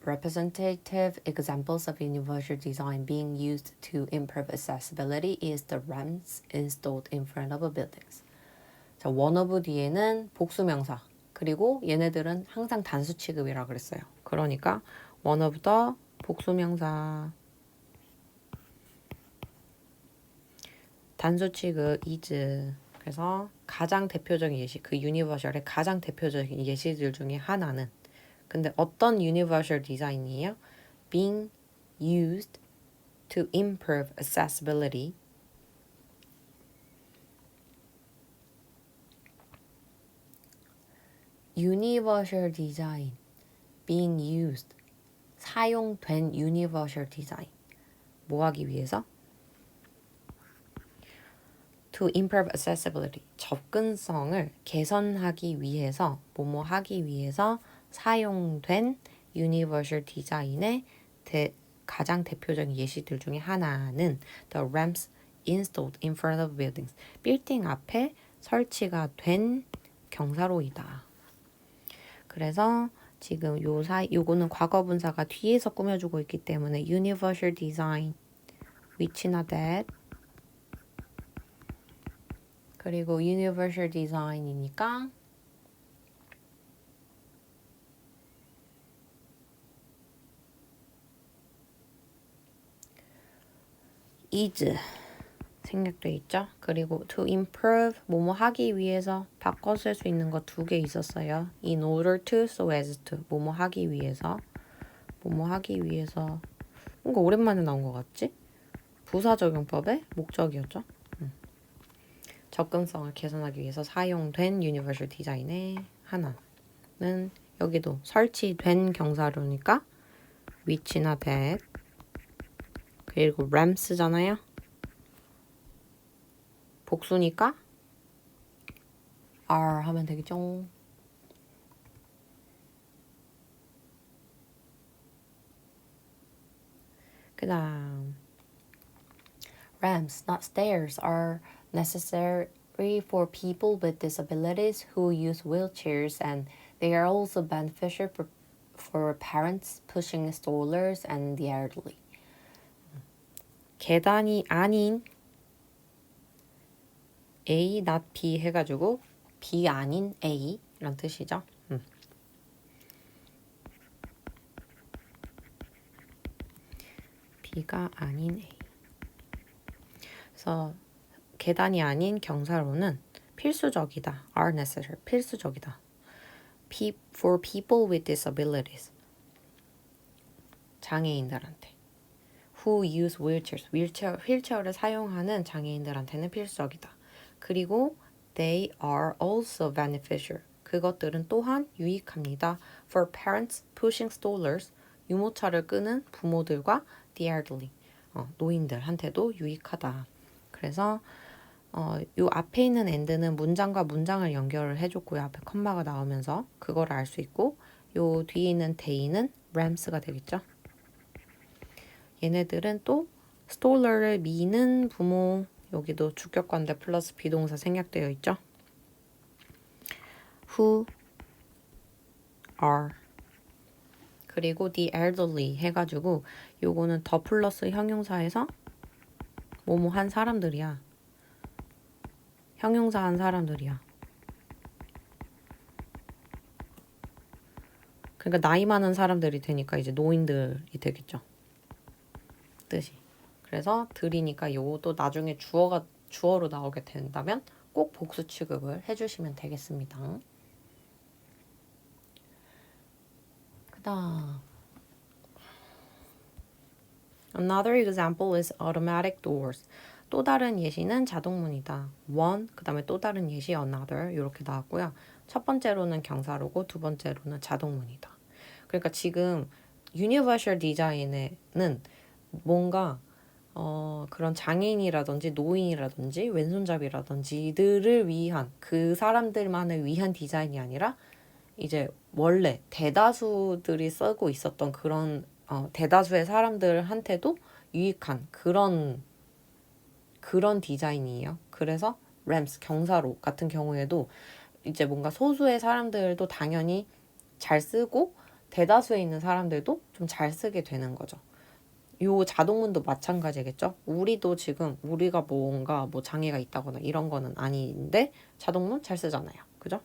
representative examples of universal design being used to improve accessibility is the ramps installed in front of buildings. 자, one of 뒤에는 복수명사 그리고 얘네들은 항상 단수 취급이라 그랬어요. 그러니까 one of the 복수명사 단수 취급 is. 그래서 가장 대표적인 예시, 그 유니버셜의 가장 대표적인 예시들 중에 하나는 근데 어떤 universal design이에요? Being used to improve accessibility. universal design being used 사용된 universal design 뭐 하기 위해서? to improve accessibility 접근성을 개선하기 위해서 뭐뭐 하기 위해서 사용된 universal design의 가장 대표적인 예시들 중에 하나는 the ramps installed in front of buildings 빌딩 앞에 설치가 된 경사로이다. 그래서 지금 요거는 과거분사가 뒤에서 꾸며주고 있기 때문에 universal design which나 that 그리고 universal design이니까 is 생략돼 있죠. 그리고 to improve 뭐뭐 하기 위해서 바꿔 쓸 수 있는 거 두 개 있었어요. in order to, so as to 뭐뭐 하기 위해서 뭔가 오랜만에 나온 것 같지? 부사적용법의 목적이었죠. 접근성을 개선하기 위해서 사용된 universal design의 하나는 여기도 설치된 경사로니까 which나 that 그리고 ramps잖아요. 복수니까 are 하면 되겠죠. 그 다음 ramps, not stairs, are necessary for people with disabilities who use wheelchairs and they are also beneficial for parents pushing strollers and the elderly. 계단이 아닌 A not B 해가지고 B 아닌 A 이런 뜻이죠. B가 아닌 A. 그래서 계단이 아닌 경사로는 필수적이다. are necessary. 필수적이다. for people with disabilities. 장애인들한테. who use wheelchairs. 휠체어를 사용하는 장애인들한테는 필수적이다. 그리고 they are also beneficial. 그것들은 또한 유익합니다. for parents pushing strollers. 유모차를 끄는 부모들과 the elderly. 노인들한테도 유익하다. 그래서 요 앞에 있는 and는 문장과 문장을 연결을 해줬고요. 앞에 컴마가 나오면서 그걸 알 수 있고 요 뒤에 있는 they는 rams가 되겠죠. 얘네들은 또 스톨러를 미는 부모, 여기도 주격관대 플러스 비동사 생략되어 있죠. who are 그리고 the elderly 해가지고 요거는 더 플러스 형용사에서 뭐뭐 한 사람들이야. 형용사 한 사람들이야. 그러니까 나이 많은 사람들이 되니까 이제 노인들이 되겠죠. 뜻이. 그래서 들이니까 요것도 나중에 주어로 나오게 된다면 꼭 복수 취급을 해주시면 되겠습니다. 그다음 Another example is automatic doors. 또 다른 예시는 자동문이다. one, 그 다음에 또 다른 예시 another 이렇게 나왔고요. 첫 번째로는 경사로고 두 번째로는 자동문이다. 그러니까 지금 유니버셜 디자인에는 뭔가 그런 장애인이라든지 노인이라든지 왼손잡이라든지 이들을 위한 그 사람들만을 위한 디자인이 아니라 이제 원래 대다수들이 쓰고 있었던 그런 대다수의 사람들한테도 유익한 그런 디자인이에요. 그래서 램스 경사로 같은 경우에도 이제 뭔가 소수의 사람들도 당연히 잘 쓰고 대다수에 있는 사람들도 좀 잘 쓰게 되는 거죠. 요 자동문도 마찬가지겠죠. 우리도 지금 우리가 뭔가 뭐 장애가 있다거나 이런 거는 아닌데 자동문 잘 쓰잖아요. 그죠?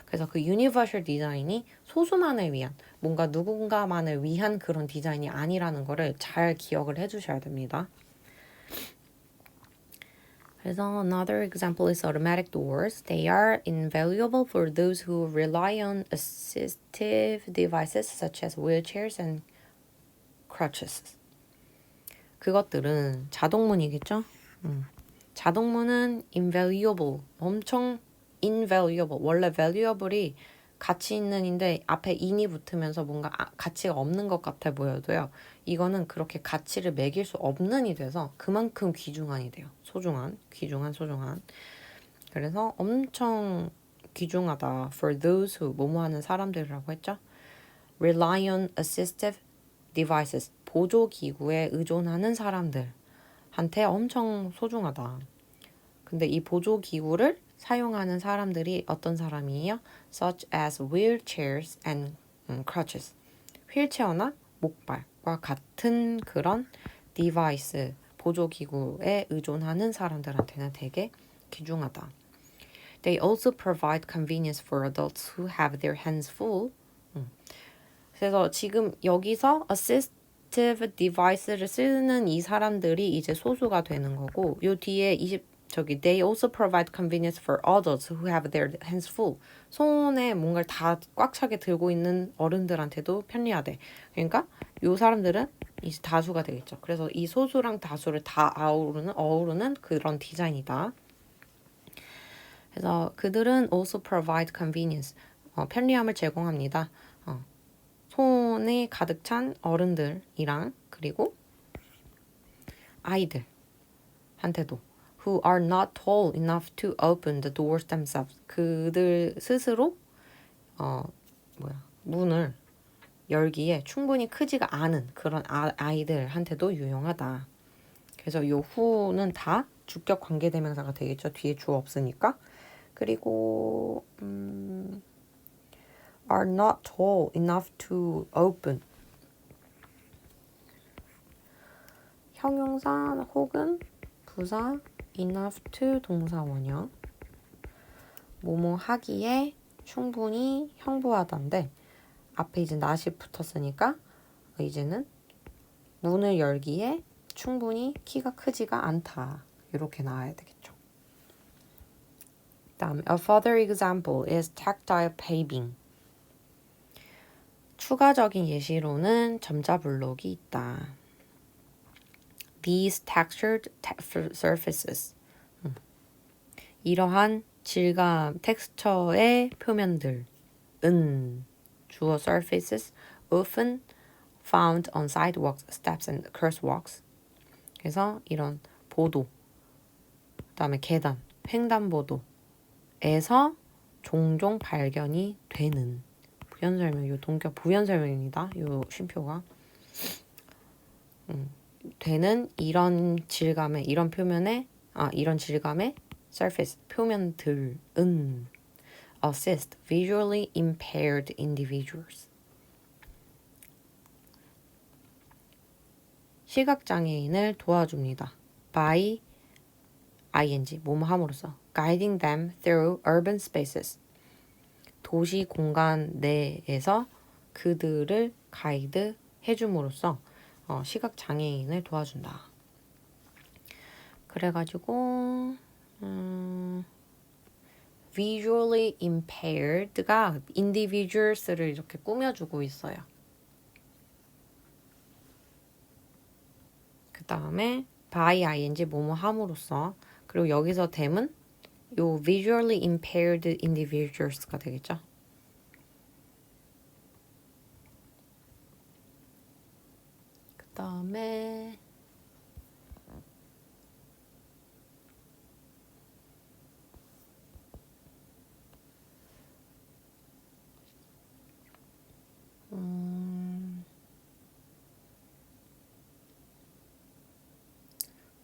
그래서 그 유니버셜 디자인이 소수만을 위한 뭔가 누군가만을 위한 그런 디자인이 아니라는 거를 잘 기억을 해주셔야 됩니다. 그래서 another example is automatic doors. They are invaluable for those who rely on assistive devices such as wheelchairs and crutches. 그것들은 자동문이겠죠? 자동문은 invaluable, 엄청 invaluable. 원래 valuable이 가치 있는인데 앞에 in이 붙으면서 뭔가 가치가 없는 것 같아 보여도요. 이거는 그렇게 가치를 매길 수 없는 이 돼서 그만큼 귀중한이 돼요. 소중한, 귀중한, 소중한. 그래서 엄청 귀중하다. For those who 뭐뭐 하는 사람들이라고 했죠. Rely on assistive devices. 보조기구에 의존하는 사람들한테 엄청 소중하다. 근데 이 보조기구를 사용하는 사람들이 어떤 사람이에요? Such as wheelchairs and crutches. 휠체어나 목발과 같은 그런 디바이스, 보조기구에 의존하는 사람들한테는 되게 귀중하다. They also provide convenience for adults who have their hands full. 그래서 지금 여기서 assistive device를 쓰는 이 사람들이 이제 소수가 되는 거고 요 뒤에 they also provide convenience for adults who have their hands full. 손에 뭔가를 다 꽉 차게 들고 있는 어른들한테도 편리하대. 그러니까 요 사람들은 이제 다수가 되겠죠. 그래서 이 소수랑 다수를 다 어우르는 그런 디자인이다. 그래서 그들은 also provide convenience. 편리함을 제공합니다. 손에 가득 찬 어른들이랑 그리고 아이들한테도 who are not tall enough to open the doors themselves. 그들 스스로 문을 열기에 충분히 크지가 않은 그런 아이들한테도 유용하다. 그래서 요 who는 다 주격 관계대명사가 되겠죠. 뒤에 주어 없으니까. 그리고 are not tall enough to open. 형용사 혹은 부사 enough to 동사원형. 뭐뭐 하기에 충분히 형부하다인데 앞에 이제 not이 붙었으니까 이제는 문을 열기에 충분히 키가 크지가 않다. 이렇게 나와야 되겠죠. 다음에 a further example is tactile paving. 추가적인 예시로는 점자블록이 있다. These textured surfaces. 이러한 질감, 텍스처의 표면들은 주어 surfaces often found on sidewalks, steps, and crosswalks. 그래서 이런 보도, 그다음에 계단, 횡단보도에서 종종 발견이 되는 부연 설명, 요 동격 부연 설명입니다. 요 쉼표가 되는 이런 질감의 이런 표면의 이런 질감의 surface 표면들은 assist visually impaired individuals. 시각장애인을 도와줍니다. by ing 뭐뭐 함으로써 guiding them through urban spaces. 도시 공간 내에서 그들을 가이드 해줌으로써 시각장애인을 도와준다. 그래가지고 visually impaired가 individuals를 이렇게 꾸며주고 있어요. 그 다음에 by ing 뭐뭐 함으로써 그리고 여기서 them은 요 visually impaired individuals가 되겠죠. 그 다음에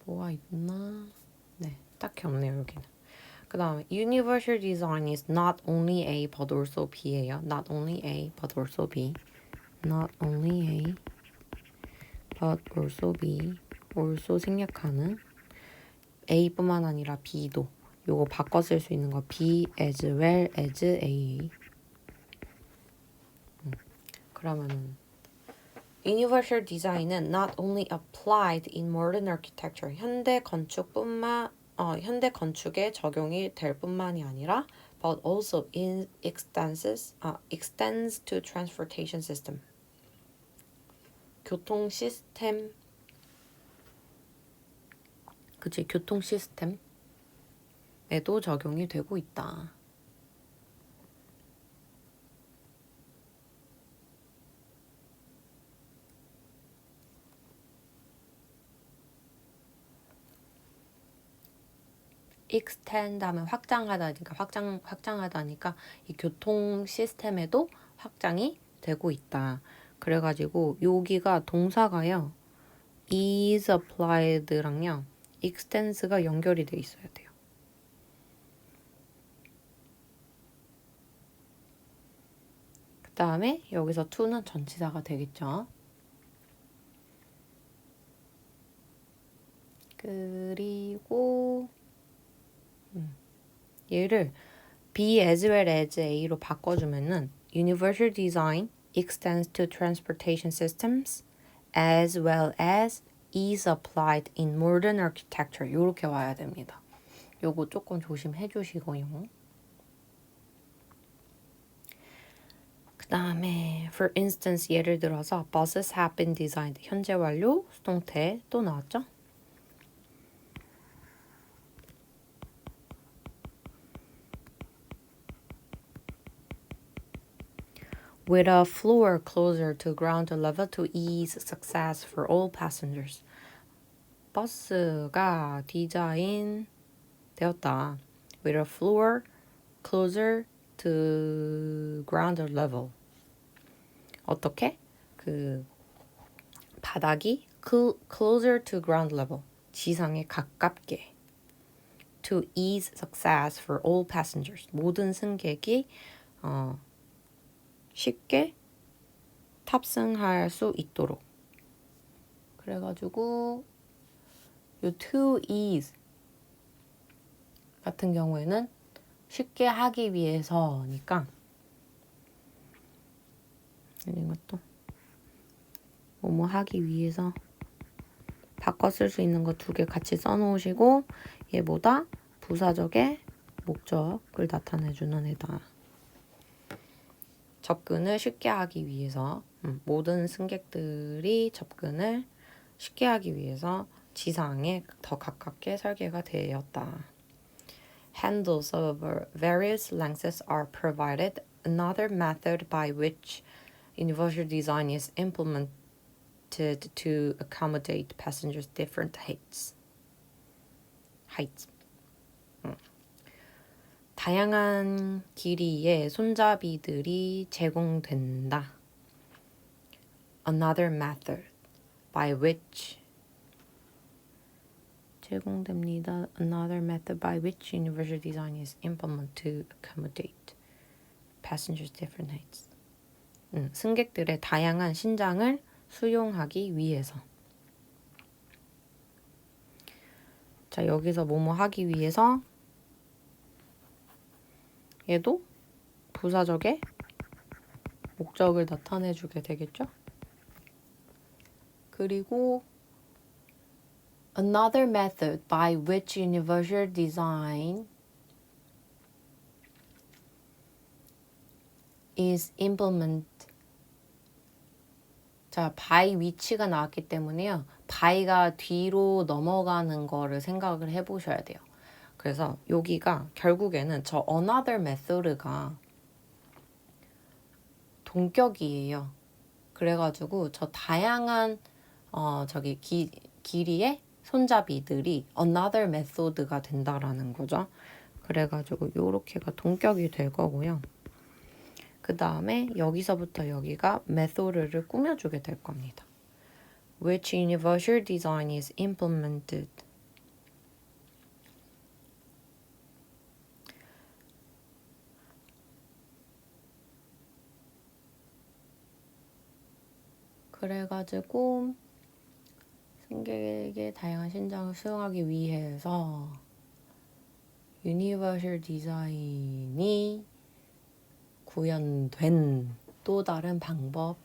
뭐가 있나? 네, 딱히 없네요 여기는. 그 다음에 universal design is not only A but also B예요. Not only A but also B. Not only A but also B. also 생략하는 A뿐만 아니라 B도 요거 바꿔 쓸 수 있는 거 B as well as A. 그러면은 Universal Design은 not only applied in modern architecture, 현대 건축에 적용이 될 뿐만이 아니라 but also extends to transportation system. 교통 시스템에도 적용이 되고 있다. extend 하면 확장하다니까 이 교통 시스템에도 확장이 되고 있다. 그래가지고 여기가 동사가요. is applied랑요. extens가 연결이 돼 있어야 돼요. 그 다음에 여기서 to는 전치사가 되겠죠. 그리고 얘를 B as well as A로 바꿔주면은 Universal Design extends to transportation systems as well as is applied in modern architecture. 이렇게 와야 됩니다. 요거 조금 조심해 주시고요. 그 다음에 for instance 예를 들어서 buses have been designed. 현재 완료 수동태 또 나왔죠? with a floor closer to ground level to ease success for all passengers. 버스가 디자인 되었다. with a floor closer to ground level. 어떻게? 그 바닥이 closer to ground level. 지상에 가깝게. to ease success for all passengers. 모든 승객이 쉽게 탑승할 수 있도록. 그래가지고 요 to ease 같은 경우에는 쉽게 하기 위해서니까 이것도 뭐뭐 하기 위해서 바꿔 쓸 수 있는 거 두 개 같이 써놓으시고 얘보다 부사적의 목적을 나타내주는 애다. 접근을 쉽게 하기 위해서 모든 승객들이 접근을 쉽게 하기 위해서 지상에 더 가깝게 설계가 되었다. Handles of various lengths are provided. Another method by which universal design is implemented to accommodate passengers' different heights. 다양한 길이의 손잡이들이 제공된다. Another method by which 제공됩니다. Another method by which universal design is implemented to accommodate passengers' different heights. 승객들의 다양한 신장을 수용하기 위해서. 자, 여기서 뭐뭐 하기 위해서 얘도 부사적의 목적을 나타내주게 되겠죠? 그리고 another method by which universal design is implemented. 자, by which가 나왔기 때문에요. by가 뒤로 넘어가는 거를 생각을 해보셔야 돼요. 그래서 여기가 결국에는 저 another method가 동격이에요. 그래가지고 저 다양한 길이의 손잡이들이 another method가 된다라는 거죠. 그래가지고 요렇게가 동격이 될 거고요. 그 다음에 여기서부터 여기가 method를 꾸며주게 될 겁니다. Which universal design is implemented. 그래가지고 승객에게 다양한 신장을 수용하기 위해서 유니버셜 디자인이 구현된 또 다른 방법이다.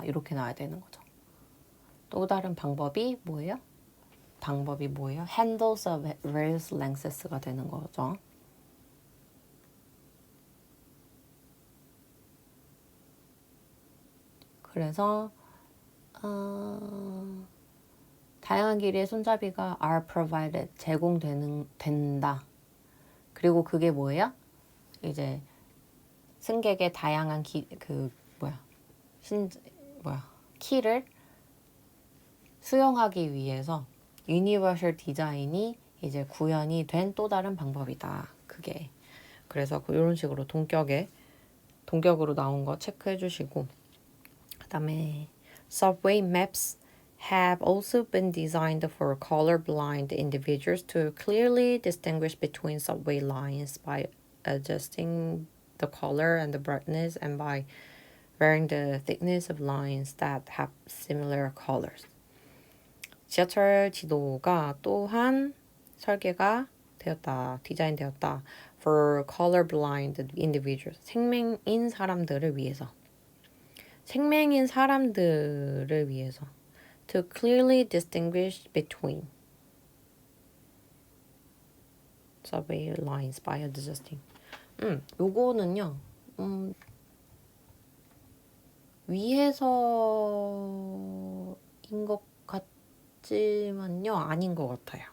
이렇게 나와야 되는 거죠. 또 다른 방법이 뭐예요? Handles of various lengths가 되는 거죠. 그래서 다양한 길이의 손잡이가 are provided 된다. 그리고 그게 뭐예요? 이제 승객의 다양한 키를 수용하기 위해서 유니버셜 디자인이 이제 구현이 된 또 다른 방법이다. 그게 그래서 이런 식으로 동격으로 나온 거 체크해 주시고 그다음에 subway maps have also been designed for colorblind individuals to clearly distinguish between subway lines by adjusting the color and the brightness and by varying the thickness of lines that have similar colors. 지하철 지도가 또한 설계가 되었다, 디자인되었다. For colorblind individuals, 생맹인 사람들을 위해서. To clearly distinguish between subway lines by adjusting. 요거는요. 위해서인 것 같지만요. 아닌 것 같아요.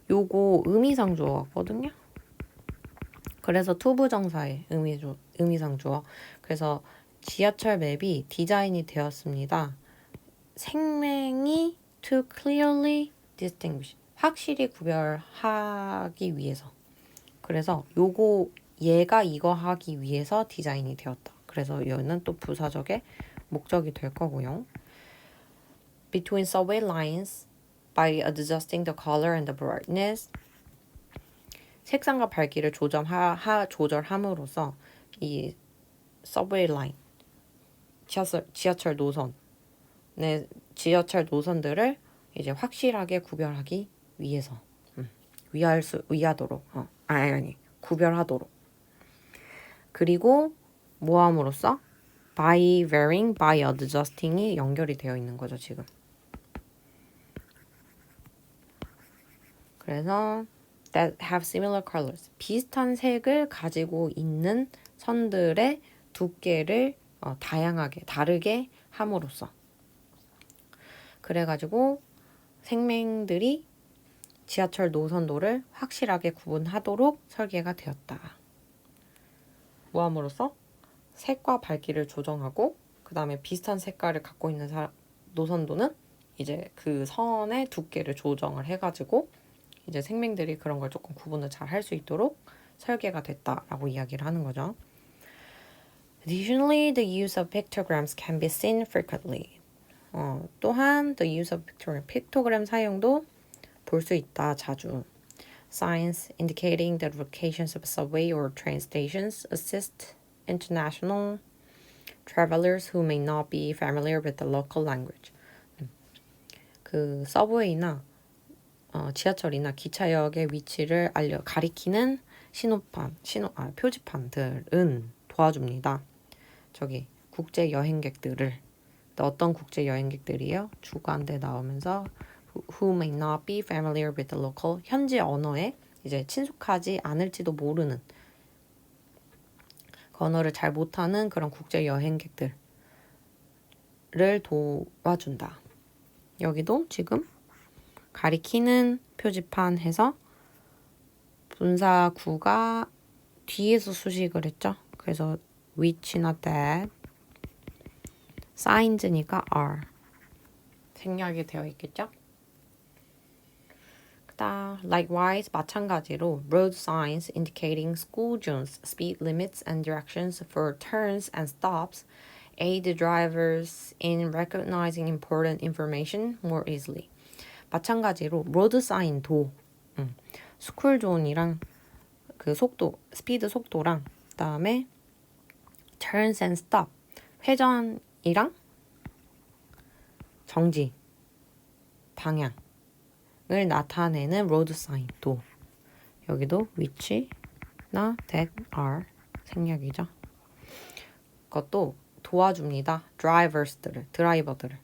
요거 의미상 주어 같거든요. 그래서 투부정사의 의미상 주어. 그래서 지하철 맵이 디자인이 되었습니다. 생맹이 to clearly distinguish. 확실히 구별하기 위해서. 그래서 얘가 이거 하기 위해서 디자인이 되었다. 그래서 얘는 또 부사적의 목적이 될 거고요. Between subway lines by adjusting the color and the brightness. 색상과 밝기를 조절함으로써 이 subway line, 지하철 노선들을 이제 확실하게 구별하기 위해서 위하도록 구별하도록. 그리고 모함으로써 by varying, by adjusting이 연결이 되어 있는 거죠, 지금. 그래서 that have similar colors. 비슷한 색을 가지고 있는 선들의 두께를 다양하게, 다르게 함으로써. 그래가지고 생명들이 지하철 노선도를 확실하게 구분하도록 설계가 되었다. 모함으로써 색과 밝기를 조정하고 그 다음에 비슷한 색깔을 갖고 있는 노선도는 이제 그 선의 두께를 조정을 해가지고 이제 생명들이 그런 걸 조금 구분을 잘 할 수 있도록 설계가 됐다라고 이야기를 하는 거죠. Additionally, the use of pictograms can be seen frequently. 또한 the use of 픽토그램 사용도 볼 수 있다, 자주. Signs indicating the locations of subway or train stations assist international travelers who may not be familiar with the local language. 그 서브웨이나 지하철이나 기차역의 위치를 가리키는 표지판들은 도와줍니다. 저기 국제 여행객들을. 어떤 국제 여행객들이요? 주관대 나오면서 who may not be familiar with the local, 현지 언어에 이제 친숙하지 않을지도 모르는, 그 언어를 잘 못하는 그런 국제 여행객들을 도와준다. 여기도 지금 가리키는 표지판 해서 분사구가 뒤에서 수식을 했죠. 그래서 which나 that, signs니까 are 생략이 되어 있겠죠. Likewise, 마찬가지로 road signs indicating school zones, speed limits and directions for turns and stops aid drivers in recognizing important information more easily. 마찬가지로 road sign도 스쿨 존이랑 그 속도, 스피드 속도랑 그다음에 turns and stop, 회전이랑 정지, 방향 을 나타내는 road sign도 여기도 which나 that are 생략이죠. 그것도 도와줍니다. 드라이버들을.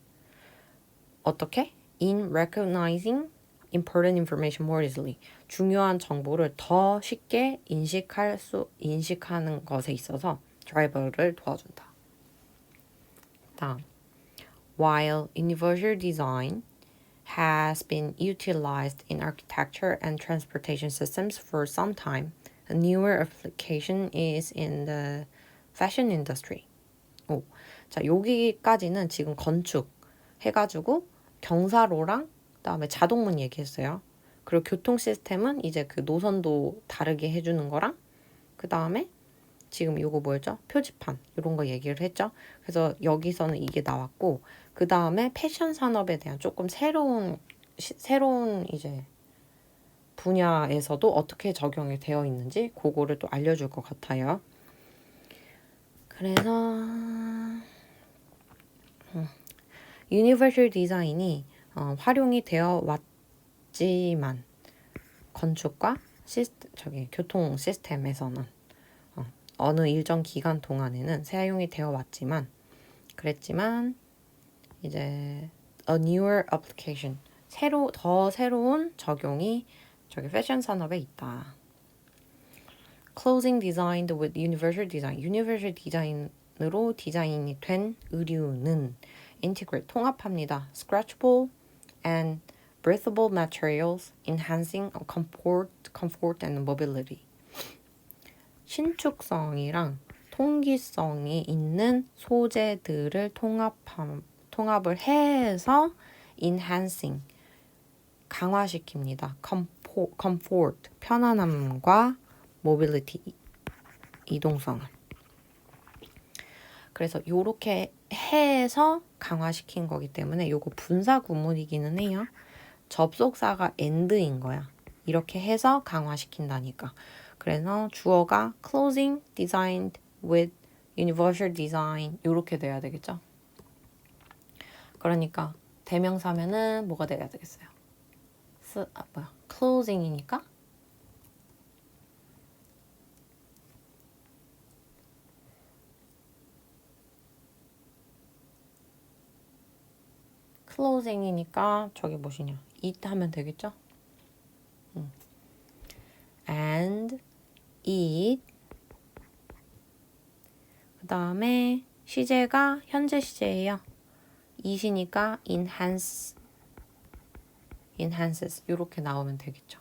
어떻게? In recognizing important information more easily. 중요한 정보를 더 쉽게 인식하는 것에 있어서 드라이버를 도와준다. 다음. While universal design has been utilized in architecture and transportation systems for some time, a newer application is in the fashion industry. 자, 여기까지는 지금 건축 해가지고 경사로랑 그다음에 자동문 얘기했어요. 그리고 교통 시스템은 이제 그 노선도 다르게 해주는 거랑 그다음에 지금 이거 뭐였죠? 표지판 이런 거 얘기를 했죠. 그래서 여기서는 이게 나왔고 그 다음에 패션 산업에 대한 조금 새로운 이제 분야에서도 어떻게 적용이 되어 있는지 그거를 또 알려줄 것 같아요. 그래서 유니버셜 디자인이 활용이 되어 왔지만 건축과 교통 시스템에서는 어느 일정 기간 동안에는 사용이 되어 왔지만 그랬지만 이제 a newer application 더 새로운 적용이 저기 패션 산업에 있다. Clothing designed with universal design. universal design으로 디자인이 된 의류는 integrate 통합합니다. Scratchable and breathable materials enhancing comfort and mobility. 신축성이랑 통기성이 있는 소재들을 통합을 해서 enhancing 강화시킵니다. comfort 편안함과 mobility 이동성을. 그래서 요렇게 해서 강화시킨 거기 때문에 요거 분사 구문이기는 해요. 접속사가 and인 거야. 이렇게 해서 강화시킨다니까. 그래서 주어가 clothing designed with universal design 이렇게 돼야 되겠죠. 그러니까 대명사면은 뭐가 돼야 되겠어요? closing이니까 closing이니까 저기 뭐시냐? it 하면 되겠죠? and it 그 다음에 시제가 현재 시제예요. it이니까 enhances 이렇게 나오면 되겠죠.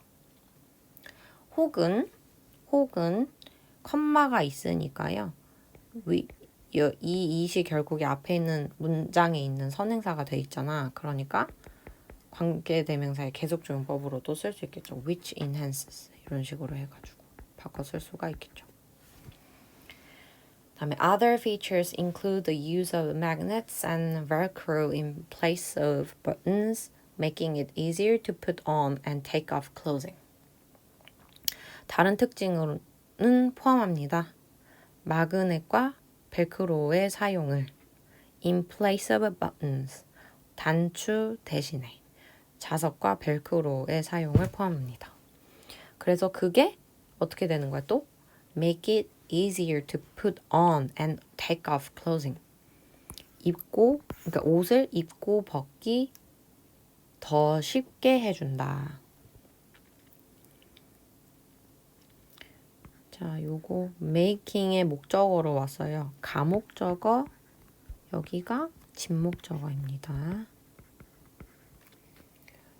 혹은 컴마가 있으니까요. 이 it이 결국에 앞에 있는 문장에 있는 선행사가 돼 있잖아. 그러니까 관계대명사의 계속조용법으로도 쓸 수 있겠죠. which enhances 이런 식으로 해가지고 바꿔 쓸 수가 있겠죠. 다음에 other features include the use of magnets and velcro in place of buttons, making it easier to put on and take off clothing. 다른 특징은 포함합니다. 마그넷과 벨크로의 사용을 in place of buttons, 단추 대신에 자석과 벨크로의 사용을 포함합니다. 그래서 그게 어떻게 되는 거야 또? Make it easier to put on and take off clothing. 그러니까 옷을 입고 벗기 더 쉽게 해준다. 자, 요거 making의 목적어로 왔어요. 가목적어, 여기가 진목적어입니다.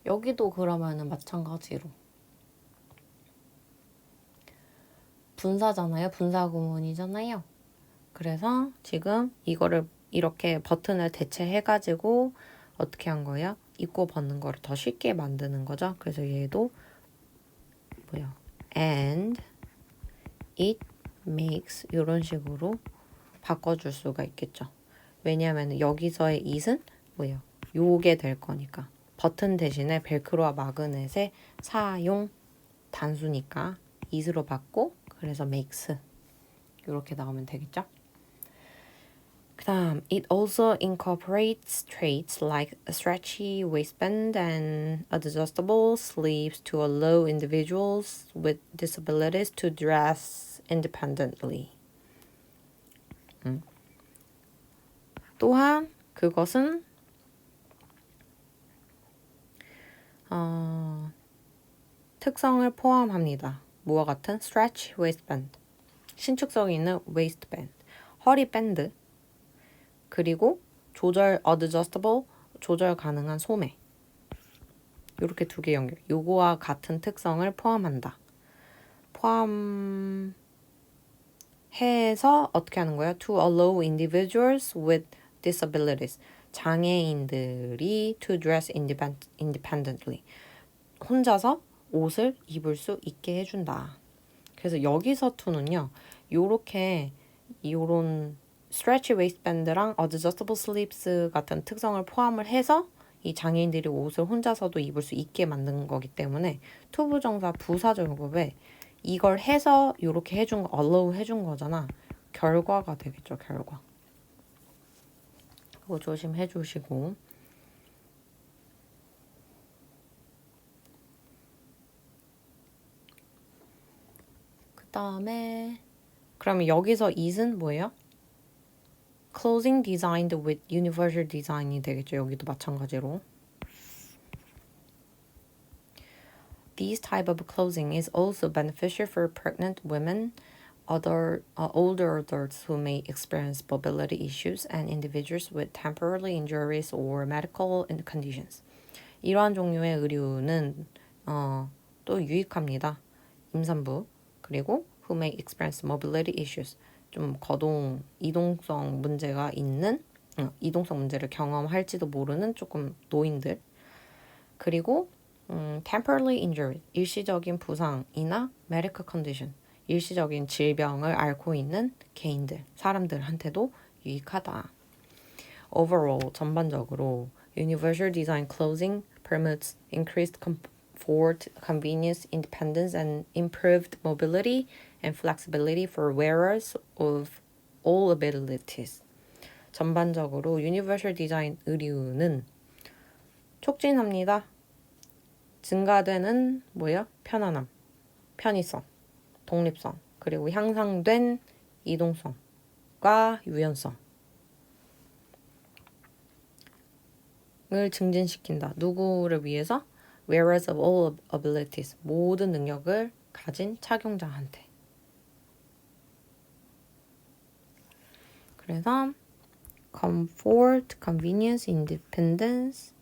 여기도 그러면은 마찬가지로 분사잖아요. 분사구문이잖아요. 그래서 지금 이거를 이렇게 버튼을 대체해가지고 어떻게 한 거예요? 입고 벗는 거를 더 쉽게 만드는 거죠. 그래서 얘도 뭐야? And it makes 이런 식으로 바꿔줄 수가 있겠죠. 왜냐하면 여기서의 it은 뭐예요? 요게 될 거니까. 버튼 대신에 벨크로와 마그넷의 사용 단수니까 it으로 바꿔 그래서 makes 이렇게 나오면 되겠죠. 그 다음 it also incorporates traits like a stretchy waistband and adjustable sleeves to allow individuals with disabilities to dress independently. 또한 그것은 특성을 포함합니다. 무와 같은 stretch waistband, 신축성이 있는 waistband, 허리 밴드, 그리고 adjustable, 조절 가능한 소매. 이렇게 두 개 연결. 요거와 같은 특성을 포함한다. 포함해서 어떻게 하는 거예요? To allow individuals with disabilities. 장애인들이 to dress independently. 혼자서 옷을 입을 수 있게 해준다. 그래서 여기서 to는요. 요런 stretchy waistband랑 adjustable sleeves 같은 특성을 포함을 해서 이 장애인들이 옷을 혼자서도 입을 수 있게 만든 거기 때문에 to 부정사 부사절급에 이걸 해서 요렇게 해준 거, allow 해준 거잖아. 결과가 되겠죠, 결과. 그거 조심해 주시고. 그 다음에 그러면 여기서 it은 뭐예요? clothing designed with universal design이 되겠죠. 여기도 마찬가지로. This type of clothing is also beneficial for pregnant women, older adults who may experience mobility issues, and individuals with temporary injuries or medical conditions. 이러한 종류의 의류는 또 유익합니다. 임산부 그리고 who may experience mobility issues. 좀 이동성 문제가 있는 이동성 문제를 경험할지도 모르는 조금 노인들 그리고 temporary injury 일시적인 부상이나 medical condition 일시적인 질병을 앓고 있는 개인들 사람들한테도 유익하다. Overall 전반적으로 universal design clothing promotes increased comfort, convenience, independence, and improved mobility and flexibility for wearers of all abilities. 전반적으로 유니버셜 디자인 의류는 촉진합니다. 증가되는 뭐예요? 편안함, 편의성, 독립성, 그리고 향상된 이동성과 유연성을 증진시킨다. 누구를 위해서? Wearers of all abilities. 모든 능력을 가진 착용자한테. 그래서 comfort, convenience, independence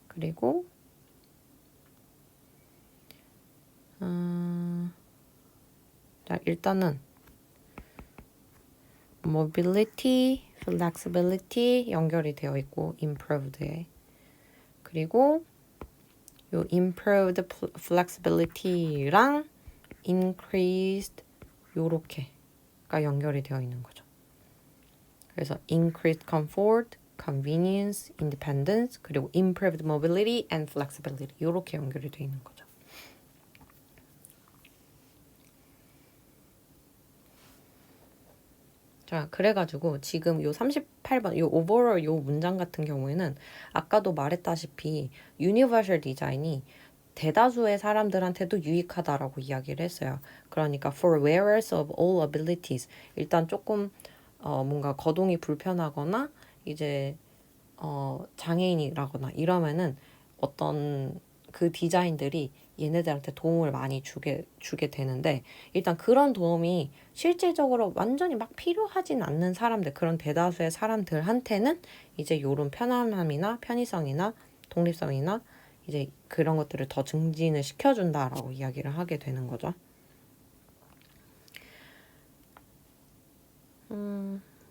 그리고 자, 일단은 mobility, flexibility 연결이 되어 있고 improved에 그리고 요 improved flexibility랑 increased 요렇게가 연결이 되어 있는 거죠. 그래서 increased comfort, convenience, independence 그리고 improved mobility and flexibility 요렇게 연결이 되어 있는 거죠. 자, 그래가지고 지금 요 38번 요 overall 요 문장 같은 경우에는 아까도 말했다시피 유니버셜 디자인이 대다수의 사람들한테도 유익하다라고 이야기를 했어요. 그러니까 for wearers of all abilities 일단 조금 뭔가 거동이 불편하거나 이제 장애인이라거나 이러면은 어떤 그 디자인들이 얘네들한테 도움을 많이 주게 되는데 일단 그런 도움이 실질적으로 완전히 막 필요하진 않는 사람들 그런 대다수의 사람들한테는 이제 요런 편안함이나 편의성이나 독립성이나 이제 그런 것들을 더 증진을 시켜준다라고 이야기를 하게 되는 거죠.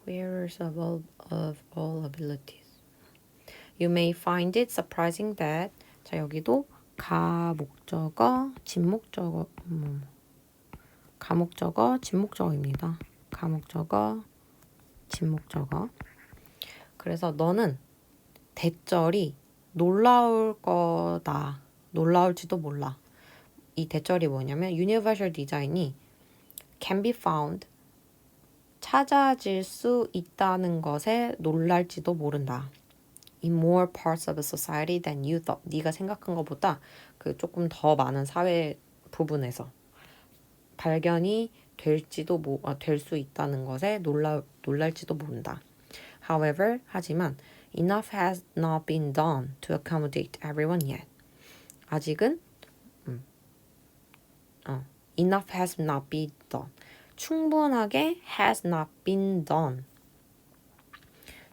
Wearers of all abilities. You may find it surprising that 자 여기도 가목적어, 진목적어, 가목적어, 진목적어입니다. 가목적어, 진목적어. 그래서 너는 대절이 놀라울 거다. 놀라울지도 몰라. 이 대절이 뭐냐면 Universal Design이 can be found 찾아질 수 있다는 것에 놀랄지도 모른다. In more parts of society than you thought. 네가 생각한 것보다 그 조금 더 많은 사회 부분에서 발견이 될지도 될 수 있다는 것에 놀랄지도 모른다. However, 하지만 enough has not been done to accommodate everyone yet. 아직은 enough has not been done. 충분하게 has not been done.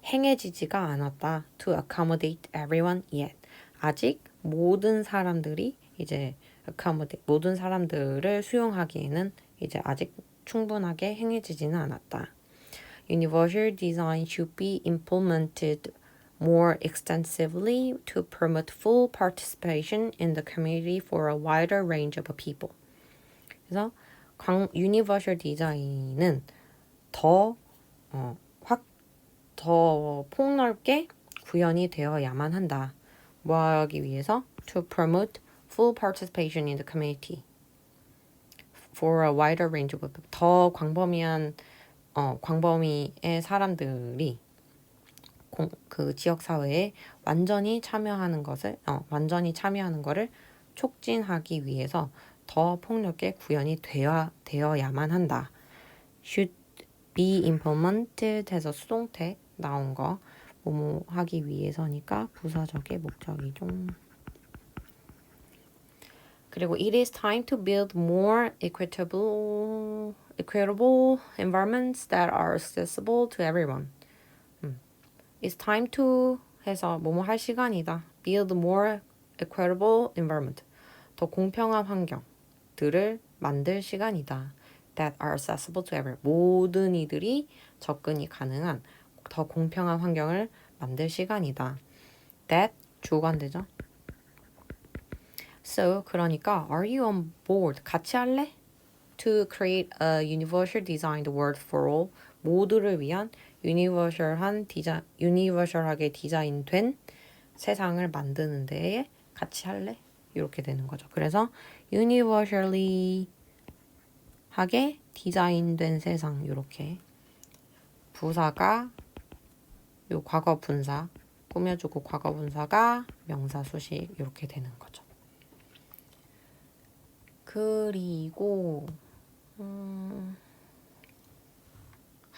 행해지지가 않았다. To accommodate everyone yet. 아직 모든 사람들이 이제 accommodate 모든 사람들을 수용하기에는 이제 아직 충분하게 행해지지는 않았다. Universal design should be implemented more extensively to promote full participation in the community for a wider range of people. 그래서 유니버셜 디자인은 더 폭넓게 구현이 되어야만 한다. 뭐 하기 위해서? To promote full participation in the community for a wider range of people. 더 광범위한 광범위의 사람들이 그 지역 사회에 완전히 참여하는 거를 촉진하기 위해서 더 폭넓게 구현이 되어야만 한다. Should be implemented 해서 수동태 나온 거 뭐뭐 하기 위해서니까 부사적의 목적이죠. 그리고 it is time to build more equitable environments that are accessible to everyone. It's time to 해서 뭐뭐 할 시간이다. Build more equitable environment. 더 공평한 환경들을 만들 시간이다. That are accessible to everyone. 모든 이들이 접근이 가능한 더 공평한 환경을 만들 시간이다. That 주관되죠. So 그러니까 are you on board? 같이 할래? To create a universal designed world for all. 모두를 위한 유니버셜하게 디자인된 세상을 만드는 데에 같이 할래? 이렇게 되는 거죠. 그래서 universally 하게 디자인된 세상 이렇게 부사가 요 과거 분사, 꾸며주고 과거 분사가 명사 수식 이렇게 되는 거죠. 그리고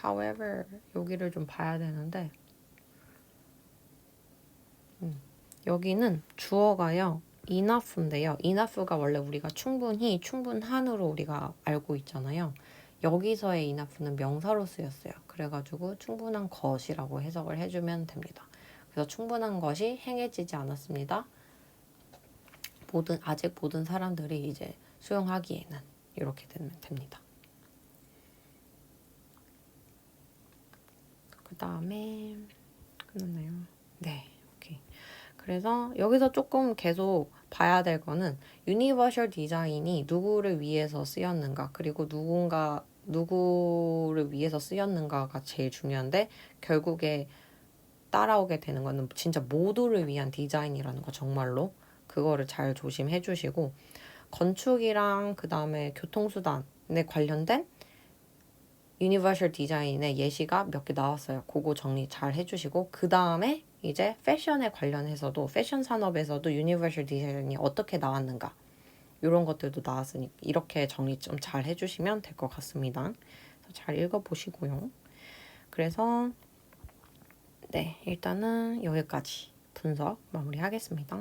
however 여기를 좀 봐야 되는데 여기는 주어가요. enough인데요. enough가 원래 우리가 충분히, 충분한으로 우리가 알고 있잖아요. 여기서의 enough는 명사로 쓰였어요. 그래가지고 충분한 것이라고 해석을 해주면 됩니다. 그래서 충분한 것이 행해지지 않았습니다. 아직 모든 사람들이 이제 수용하기에는 이렇게 되면 됩니다. 그 다음에 끝났나요? 네, 오케이. 그래서 여기서 조금 계속 봐야 될 거는 유니버셜 디자인이 누구를 위해서 쓰였는가, 그리고 누구를 위해서 쓰였는가가 제일 중요한데, 결국에 따라오게 되는 거는 진짜 모두를 위한 디자인이라는 거, 정말로 그거를 잘 조심해 주시고, 건축이랑 그 다음에 교통수단에 관련된 유니버셜 디자인의 예시가 몇 개 나왔어요. 그거 정리 잘 해주시고, 그 다음에 이제 패션에 관련해서도, 패션 산업에서도 유니버셜 디자인이 어떻게 나왔는가, 이런 것들도 나왔으니 이렇게 정리 좀 잘 해주시면 될 것 같습니다. 잘 읽어보시고요. 그래서 네, 일단은 여기까지 분석 마무리하겠습니다.